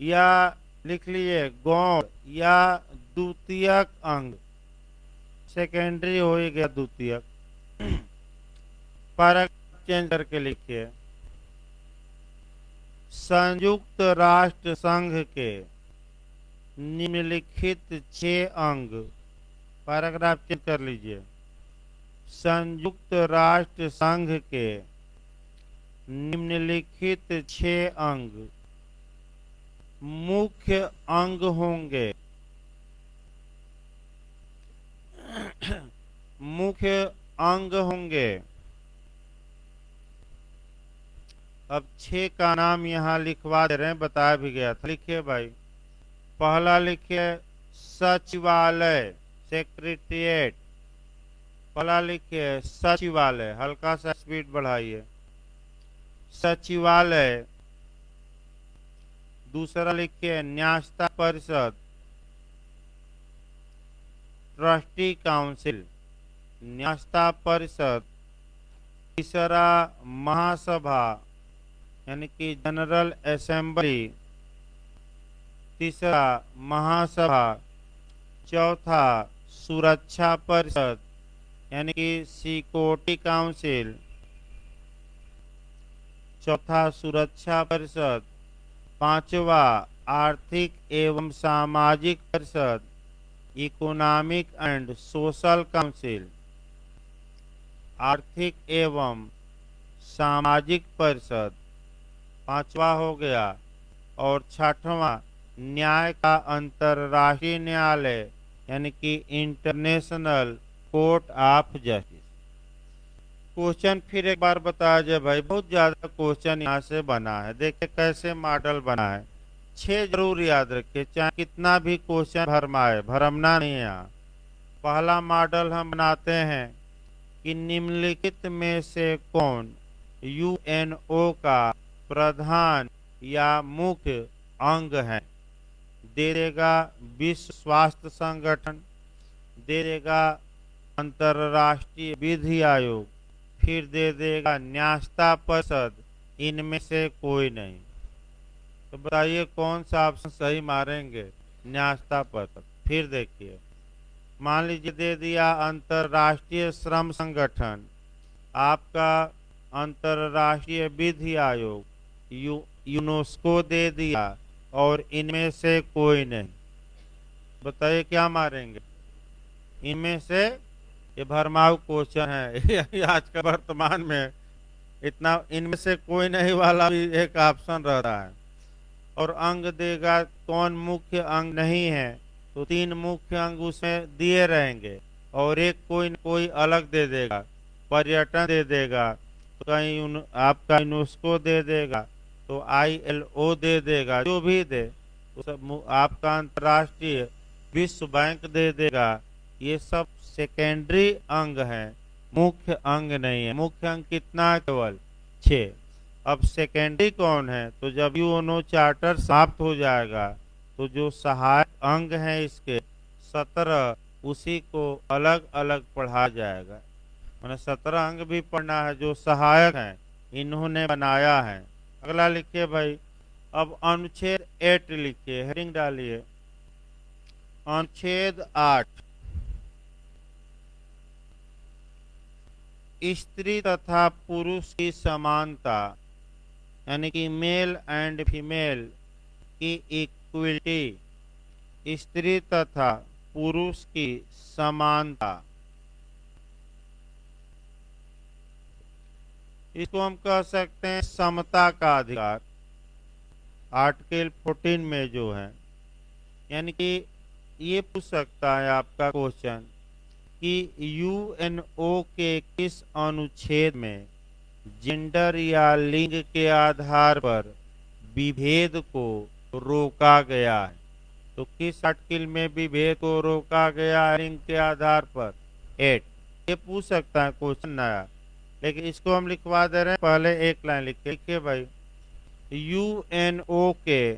या लिख लिए गौण या द्वितीयक अंग, सेकेंडरी हो ही गया द्वितीयक। पैराग्राफ चेंज करके लिखिए, संयुक्त राष्ट्र संघ के निम्नलिखित 6 अंग। पैराग्राफ चेंज कर लीजिए, संयुक्त राष्ट्र संघ के निम्नलिखित 6 अंग मुख्य अंग होंगे। मुख्य अंग होंगे। अब 6 का नाम यहाँ लिखवा दे रहे हैं, बताया भी गया था। लिखिए भाई, पहला लिखिए सचिवालय, सेक्रेटेरिएट। पहला लिखिए सचिवालय, हल्का सा स्पीड बढ़ाइए, सचिवालय। दूसरा लिखिए न्यायता परिषद, ट्रस्टी काउंसिल, न्यायता परिषद। तीसरा महासभा यानी कि जनरल असेंबली, तीसरा महासभा। चौथा सुरक्षा परिषद यानी कि सिक्योरिटी काउंसिल, चौथा सुरक्षा परिषद। पांचवा आर्थिक एवं सामाजिक परिषद, इकोनॉमिक एंड सोशल काउंसिल, आर्थिक एवं सामाजिक परिषद पांचवा हो गया। और छठवां न्याय का अंतर्राष्ट्रीय न्यायालय यानी कि international court of justice. Question फिर एक बार बताया जाए भाई, बहुत ज्यादा क्वेश्चन यहाँ से बना है। देखिए कैसे मॉडल बना है, 6 जरूर याद रखिए, चाहे कितना भी क्वेश्चन भरमाए, भरमना नहीं है यहाँ। पहला मॉडल हम बनाते हैं कि निम्नलिखित में से कौन यूएनओ का प्रधान या मुख्य अंग है। दे देगा विश्व स्वास्थ्य संगठन, दे देगा अंतर्राष्ट्रीय विधि आयोग, फिर दे देगा न्यायता परिषद। इनमें से कोई नहीं। तो बताइए कौन सा ऑप्शन सही मारेंगे? न्यायता परिषद। फिर देखिए, मान लीजिए दे दिया अंतर्राष्ट्रीय श्रम संगठन, आपका अंतर्राष्ट्रीय विधि आयोग, यूनेस्को दे दिया, और इनमें से कोई नहीं। बताइए क्या मारेंगे? इनमें से, ये भरमाऊ क्वेश्चन है आज का वर्तमान में, इतना इनमें से कोई नहीं वाला भी एक ऑप्शन रहता है। और अंग देगा, कौन मुख्य अंग नहीं है, तो 3 मुख्य अंग उसमें दिए रहेंगे, और एक कोई न कोई अलग दे देगा। पर्यटन दे देगा, तो कहीं आपका यूनेस्को दे देगा, तो ILO दे देगा, जो भी दे। तो सब आपका अंतर्राष्ट्रीय विश्व बैंक दे देगा। ये सब सेकेंडरी अंग है, मुख्य अंग नहीं है। मुख्य अंग कितना? केवल 6। अब सेकेंडरी कौन है? तो जब यूनो चार्टर समाप्त हो जाएगा तो जो सहायक अंग हैं इसके 17, उसी को अलग अलग पढ़ा जाएगा। मैंने 17 अंग भी पढ़ना है जो सहायक हैं, इन्होंने बनाया है। अगला लिखिए भाई, अब अनुच्छेद 8 लिखिए, हेडिंग डालिए अनुच्छेद 8, स्त्री तथा पुरुष की समानता, यानी कि मेल एंड फीमेल की इक्विटी, स्त्री तथा पुरुष की समानता, इसको हम कह सकते हैं समता का अधिकार। आर्टिकल 14 में जो है, यानी कि ये पूछ सकता है आपका क्वेश्चन कि यूएनओ के किस अनुच्छेद में जेंडर या लिंग के आधार पर विभेद को रोका गया है? तो किस आर्टिकल में विभेद को रोका गया है लिंग के आधार पर? 8। ये पूछ सकता है क्वेश्चन नया, लेकिन इसको हम लिखवा दे रहे हैं। पहले एक लाइन लिखिए भाई, यूएनओ के,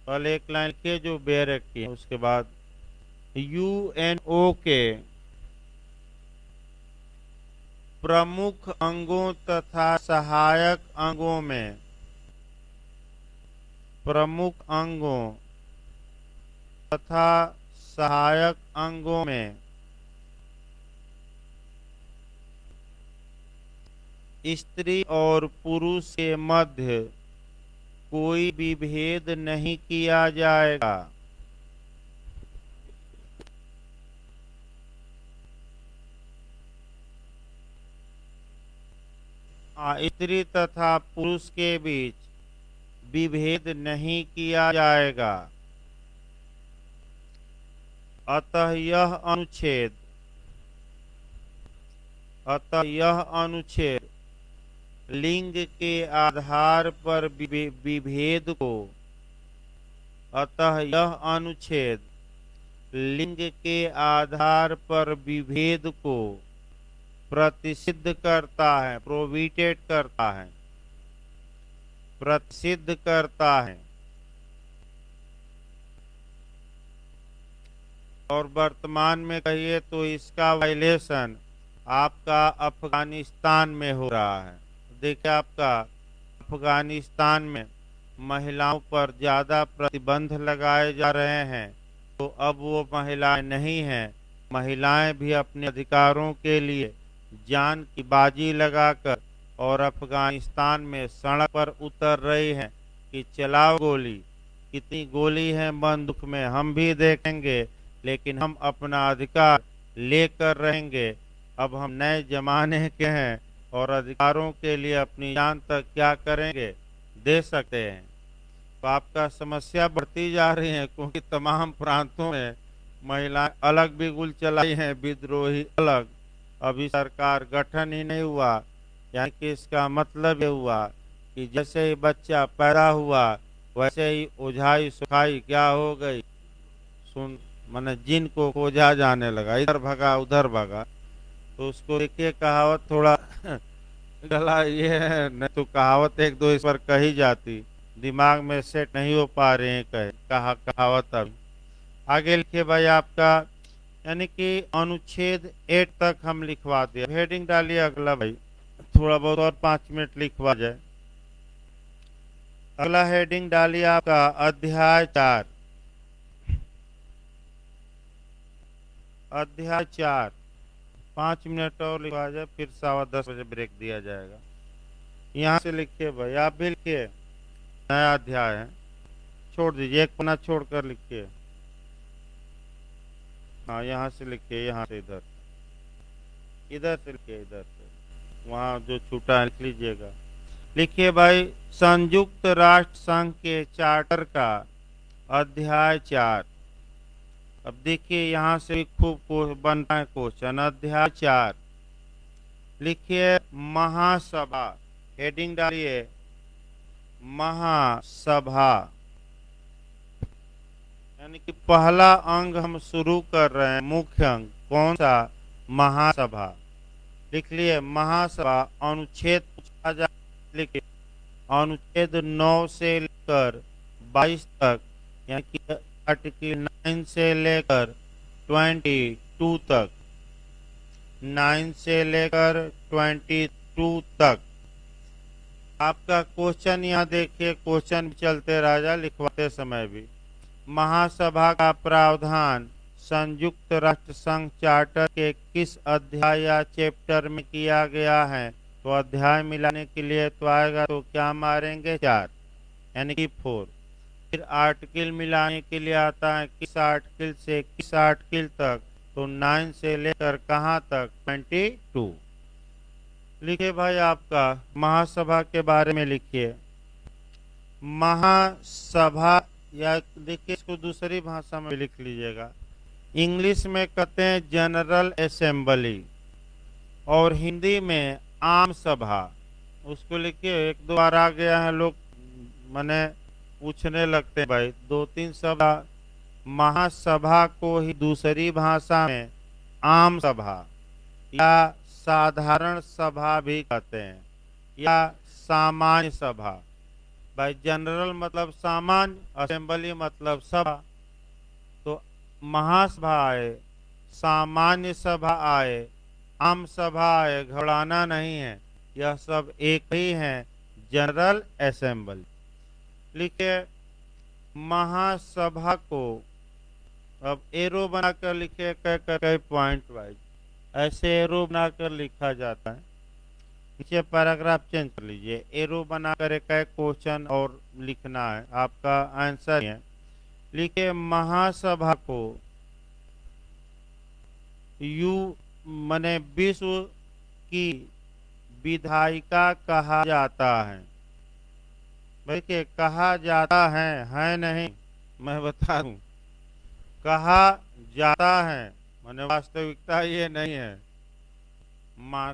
पहले एक लाइन लिखिए जो बेरेक की है, उसके बाद यूएनओ के प्रमुख अंगों तथा सहायक अंगों में, प्रमुख अंगों तथा सहायक अंगों में स्त्री और पुरुष के मध्य कोई विभेद नहीं किया जाएगा। स्त्री तथा पुरुष के बीच विभेद नहीं किया जाएगा। अतः यह अनुच्छेद लिंग के आधार पर विभेद को, अतः यह अनुच्छेद लिंग के आधार पर विभेद को प्रतिषिद्ध करता है, प्रोहिबिटेड करता है, प्रतिषिद्ध करता है। और वर्तमान में कहिए तो इसका वायलेशन आपका अफगानिस्तान में हो रहा है। देखिए, आपका अफगानिस्तान में महिलाओं पर ज्यादा प्रतिबंध लगाए जा रहे हैं, तो अब वो महिलाएं नहीं हैं। महिलाएं भी अपने अधिकारों के लिए जान की बाजी लगाकर और अफगानिस्तान में सड़क पर उतर रही हैं कि चलाओ गोली। कितनी गोली है बंदूक में हम भी देखेंगे, लेकिन हम अपना अधिकार लेकर रहेंगे। अब हम नए जमाने के हैं और अधिकारों के लिए अपनी जान तक क्या करेंगे, दे सकते हैं। तो आपका समस्या बढ़ती जा रही है, क्योंकि तमाम प्रांतों में महिलाएं अलग बिगुल चलाई हैं, विद्रोही अलग। अभी सरकार गठन ही नहीं हुआ, यानी कि इसका मतलब ये हुआ कि जैसे ही बच्चा पैदा हुआ वैसे ही ओझाई सुखाई क्या हो गई, सुन माने जिन को खोजा जाने लगा, इधर भगा उधर भगा। तो उसको देखिए, कहावत थोड़ा गला ये है, नहीं तो कहावत एक दो इस पर कही जाती, दिमाग में सेट नहीं हो पा रहे हैं कहावत। अभी आगे लिखिए भाई आपका, यानी कि अनुच्छेद 8 तक हम लिखवा दिया। हेडिंग डालिए अगला भाई, थोड़ा बहुत और 5 मिनट लिखवा जाए। अगला हेडिंग डालिए आपका अध्याय 4, अध्याय 4। 5 मिनट और लिखवा जाए, फिर 10:15 बजे ब्रेक दिया जाएगा। यहाँ से लिखिए भाई, आप भी लिखिए, नया अध्याय है, छोड़ दीजिए, एक पन्ना छोड़कर लिखिए। हाँ, यहाँ से लिखिए, यहाँ से इधर, इधर से लिखिए, इधर से वहाँ जो छूटा है लिख लीजिएगा। लिखिए भाई, संयुक्त राष्ट्र संघ के चार्टर का अध्याय 4। अब देखिए, यहाँ से खूब बनता है क्वेश्चन। अध्याय 4 लिखिए, महासभा। हेडिंग डालिए महासभा, यानी कि पहला अंग हम शुरू कर रहे हैं, मुख्य अंग कौन सा? महासभा। लिख लिए महासभा, अनुच्छेद लिखिए अनुच्छेद 9 से लेकर 22 तक, यानी कि आर्टिकल 9 से लेकर 22 तक, 9 से लेकर 22 तक। आपका क्वेश्चन यहाँ देखिए, क्वेश्चन भी चलते राजा लिखवाते समय भी। महासभा का प्रावधान संयुक्त राष्ट्र संघ चार्टर के किस अध्याय या चैप्टर में किया गया है? तो अध्याय मिलाने के लिए तो आएगा तो क्या मारेंगे 4, यानी कि 4। फिर आर्टिकल मिलाने के लिए आता है किस आर्टिकल से किस आर्टिकल तक, तो 9 से लेकर कहाँ तक? 22। लिखिए भाई आपका महासभा के बारे में लिखिए। महासभा, या देखिए इसको दूसरी भाषा में लिख लीजिएगा। इंग्लिश में कहते हैं जनरल असेंबली और हिंदी में आम सभा। उसको लिखिए, एक दो बार आ गया है, लोग मने पूछने लगते हैं भाई 2-3 शब्द। महासभा को ही दूसरी भाषा में आम सभा या साधारण सभा भी कहते हैं, या सामान्य सभा। भाई जनरल मतलब सामान्य, असेंबली मतलब सभा। तो महासभा आए, सामान्य सभा आए, आम सभा आए, घबराना नहीं है, यह सब एक ही है, जनरल असेंबली। लिखिए महासभा को अब एरो बनाकर लिखे, कई पॉइंट वाइज ऐसे एरो बनाकर लिखा जाता है। नीचे पैराग्राफ चेंज कर लीजिए, एरो बनाकर एक क्वेश्चन और लिखना है, आपका आंसर है। लिखिए महासभा को मने विश्व की विधायिका कहा जाता है। देखिए कहा जाता है नहीं, मैं बता दूं, कहा जाता है माने वास्तविकता ये नहीं है।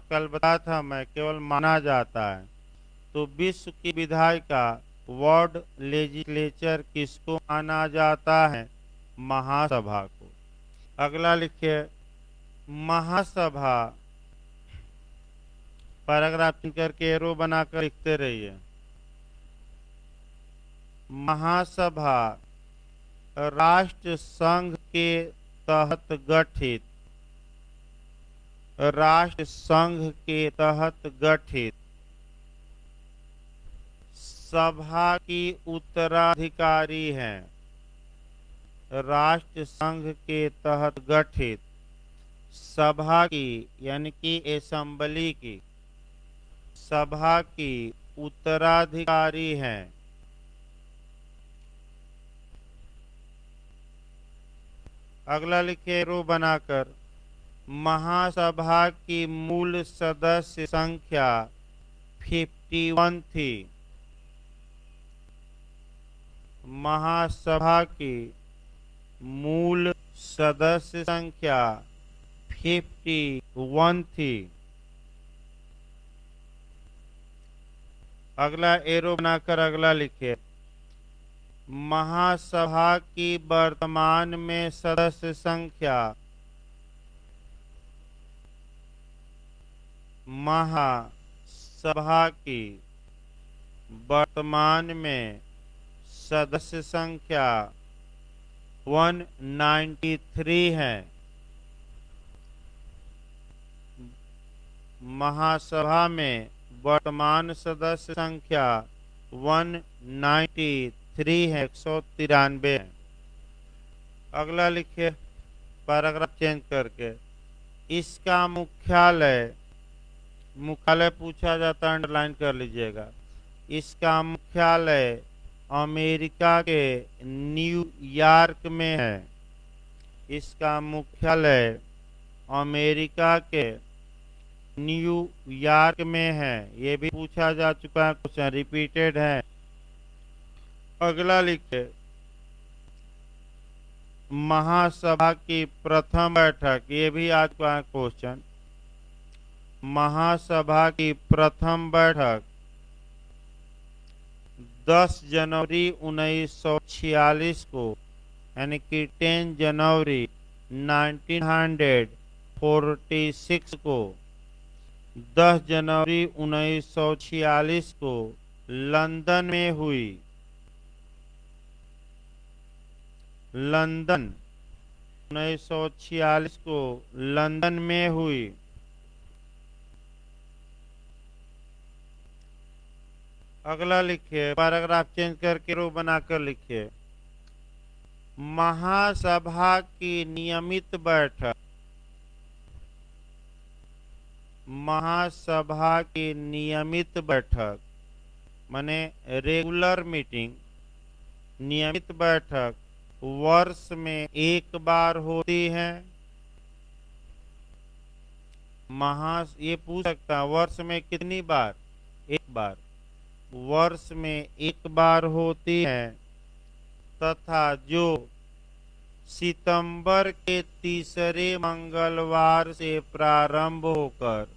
कल बताया था मैं, केवल माना जाता है। तो विश्व की विधायिका वर्ल्ड लेजिस्लेचर किसको माना जाता है? महासभा को। अगला लिखिए महासभा, पैराग्राफ करके एरो बनाकर लिखते रहिए। महासभा राष्ट्र संघ के तहत गठित, राष्ट्र संघ के तहत गठित सभा की उत्तराधिकारी है। राष्ट्र संघ के तहत गठित सभा की, यानी कि असेंबली की, सभा की उत्तराधिकारी है। अगला लिखिए रो बनाकर, महासभा की मूल सदस्य संख्या 51 थी। महासभा की मूल सदस्य संख्या 51 थी। अगला एरो बनाकर अगला लिखिए, महासभा की वर्तमान में सदस्य संख्या, महासभा की वर्तमान में सदस्य संख्या 193 है। महासभा में वर्तमान सदस्य संख्या 193 है, 193 है। अगला लिखिए पैराग्राफ चेंज करके, इसका मुख्यालय, मुख्यालय पूछा जाता है, अंडरलाइन कर लीजिएगा। इसका मुख्यालय अमेरिका के न्यूयॉर्क में है। इसका मुख्यालय अमेरिका के न्यूयॉर्क में है। ये भी पूछा जा चुका है, क्वेश्चन रिपीटेड है। अगला लिखे, महासभा की प्रथम बैठक, ये भी आ चुका है क्वेश्चन। महासभा की प्रथम बैठक 10 जनवरी 1946 को, यानी कि 10 जनवरी 1946 को 10 जनवरी 1946 को लंदन में हुई। लंदन 1946 को लंदन में हुई। अगला लिखिए, पैराग्राफ चेंज करके रो बनाकर लिखिए। महासभा की नियमित बैठक। महासभा की नियमित बैठक माने रेगुलर मीटिंग, नियमित बैठक वर्ष में एक बार होती है। ये पूछ सकता है वर्ष में कितनी बार? एक बार। वर्ष में एक बार होती है तथा जो सितंबर के तीसरे मंगलवार से प्रारंभ होकर,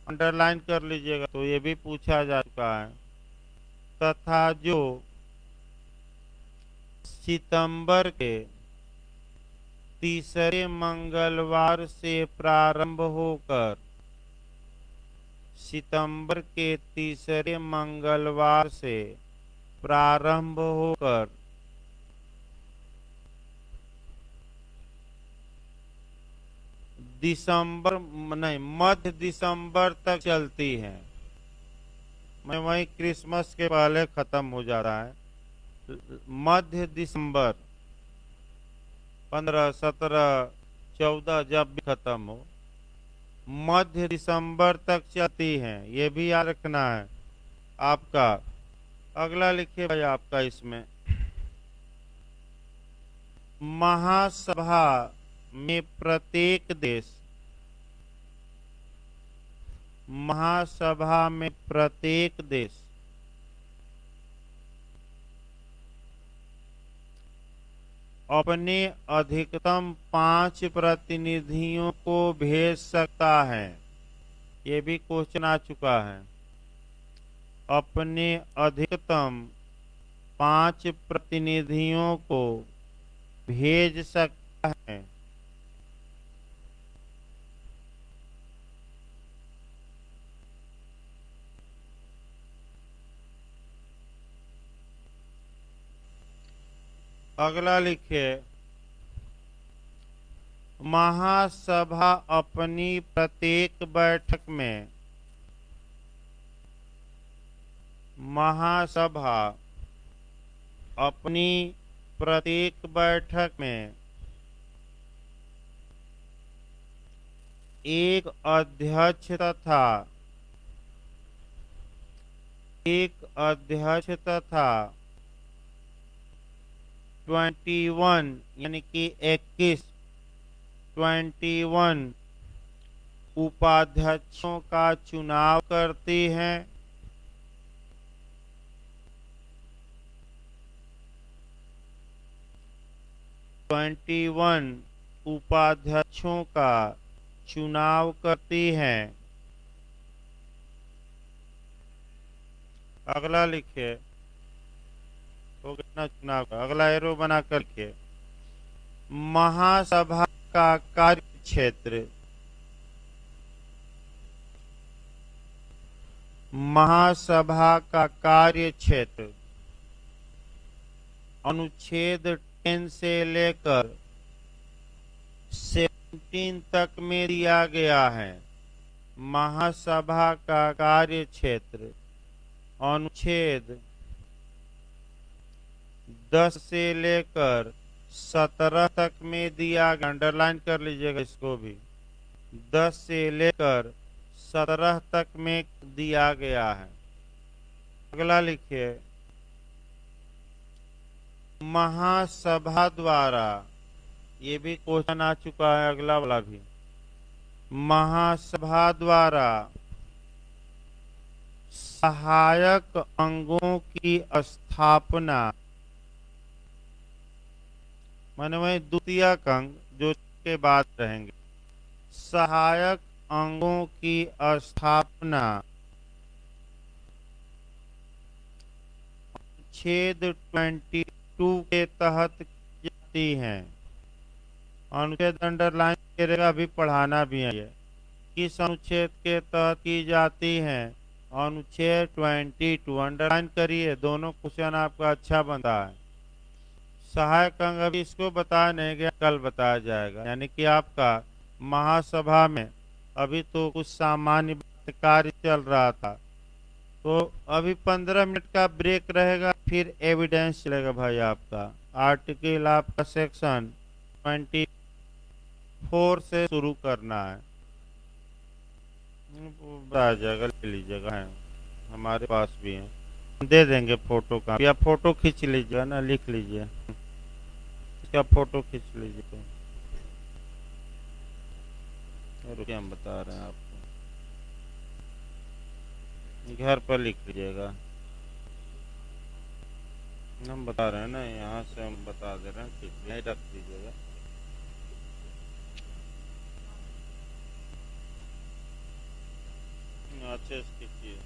अंडरलाइन कर लीजिएगा तो ये भी पूछा जा चुका है, तथा जो सितंबर के तीसरे मंगलवार से प्रारंभ होकर, सितंबर के तीसरे मंगलवार से प्रारंभ होकर दिसंबर नहीं मध्य दिसंबर तक चलती है। मैं वही क्रिसमस के पहले खत्म हो जा रहा है। मध्य दिसंबर 15, 17, 14 जब भी खत्म हो, मध्य दिसंबर तक चलती है, ये भी याद रखना है आपका। अगला लिखिए भाई आपका इसमें, महासभा में प्रत्येक देश, महासभा में प्रत्येक देश अपने अधिकतम 5 प्रतिनिधियों को भेज सकता है। ये भी क्वेश्चन आ चुका है। अपने अधिकतम 5 प्रतिनिधियों को भेज सकता है। अगला लिखिए, महासभा अपनी प्रत्येक बैठक में, महासभा अपनी प्रत्येक बैठक में एक अध्यक्ष तथा 21 यानी कि 21 उपाध्यक्षों का चुनाव करती है। उपाध्यक्षों का चुनाव करती है। अगला लिखिए, तो कितना चुनाव का, अगला एरो बना करके, महासभा का कार्य क्षेत्र, महासभा का कार्य क्षेत्र अनुच्छेद 10 से लेकर 17 तक में दिया गया है। महासभा का कार्य क्षेत्र अनुच्छेद 10 से लेकर 17 तक में दिया गया, अंडरलाइन कर लीजिएगा इसको भी, 10 से लेकर 17 तक में दिया गया है। अगला लिखिए, महासभा द्वारा, ये भी क्वेश्चन आ चुका है अगला वाला भी, महासभा द्वारा सहायक अंगों की स्थापना, माने वही द्वितीयक अंग जो के बाद रहेंगे, सहायक अंगों की स्थापना अनुच्छेद 22 के तहत की जाती है। अनुच्छेद अंडरलाइन करेगा, अभी पढ़ाना भी है। किस अनुच्छेद के तहत की जाती हैं? अनुच्छेद 22। अंडरलाइन करिए, दोनों क्वेश्चन आपका अच्छा बनता है। सहायक अंग अभी इसको बताया नहीं गया, कल बताया जाएगा। यानी कि आपका महासभा में अभी तो कुछ सामान्य कार्य चल रहा था, तो अभी 15 मिनट का ब्रेक रहेगा, फिर एविडेंस चलेगा भाई आपका। आर्टिकल आपका सेक्शन 24 से शुरू करना है। आ जाएगा, ले लीजिएगा, है हमारे पास भी है, दे देंगे फोटो का, या फोटो खींच लीजिएगा ना, लिख लीजिए, इसका फोटो खींच लीजिए। तो रुकिए, हम बता रहे हैं आपको, घर पर लिख लीजिएगा। हम बता रहे हैं ना, यहाँ से हम बता दे रहे हैं, खींच नहीं रख दीजिएगा। अच्छे से खींचिए।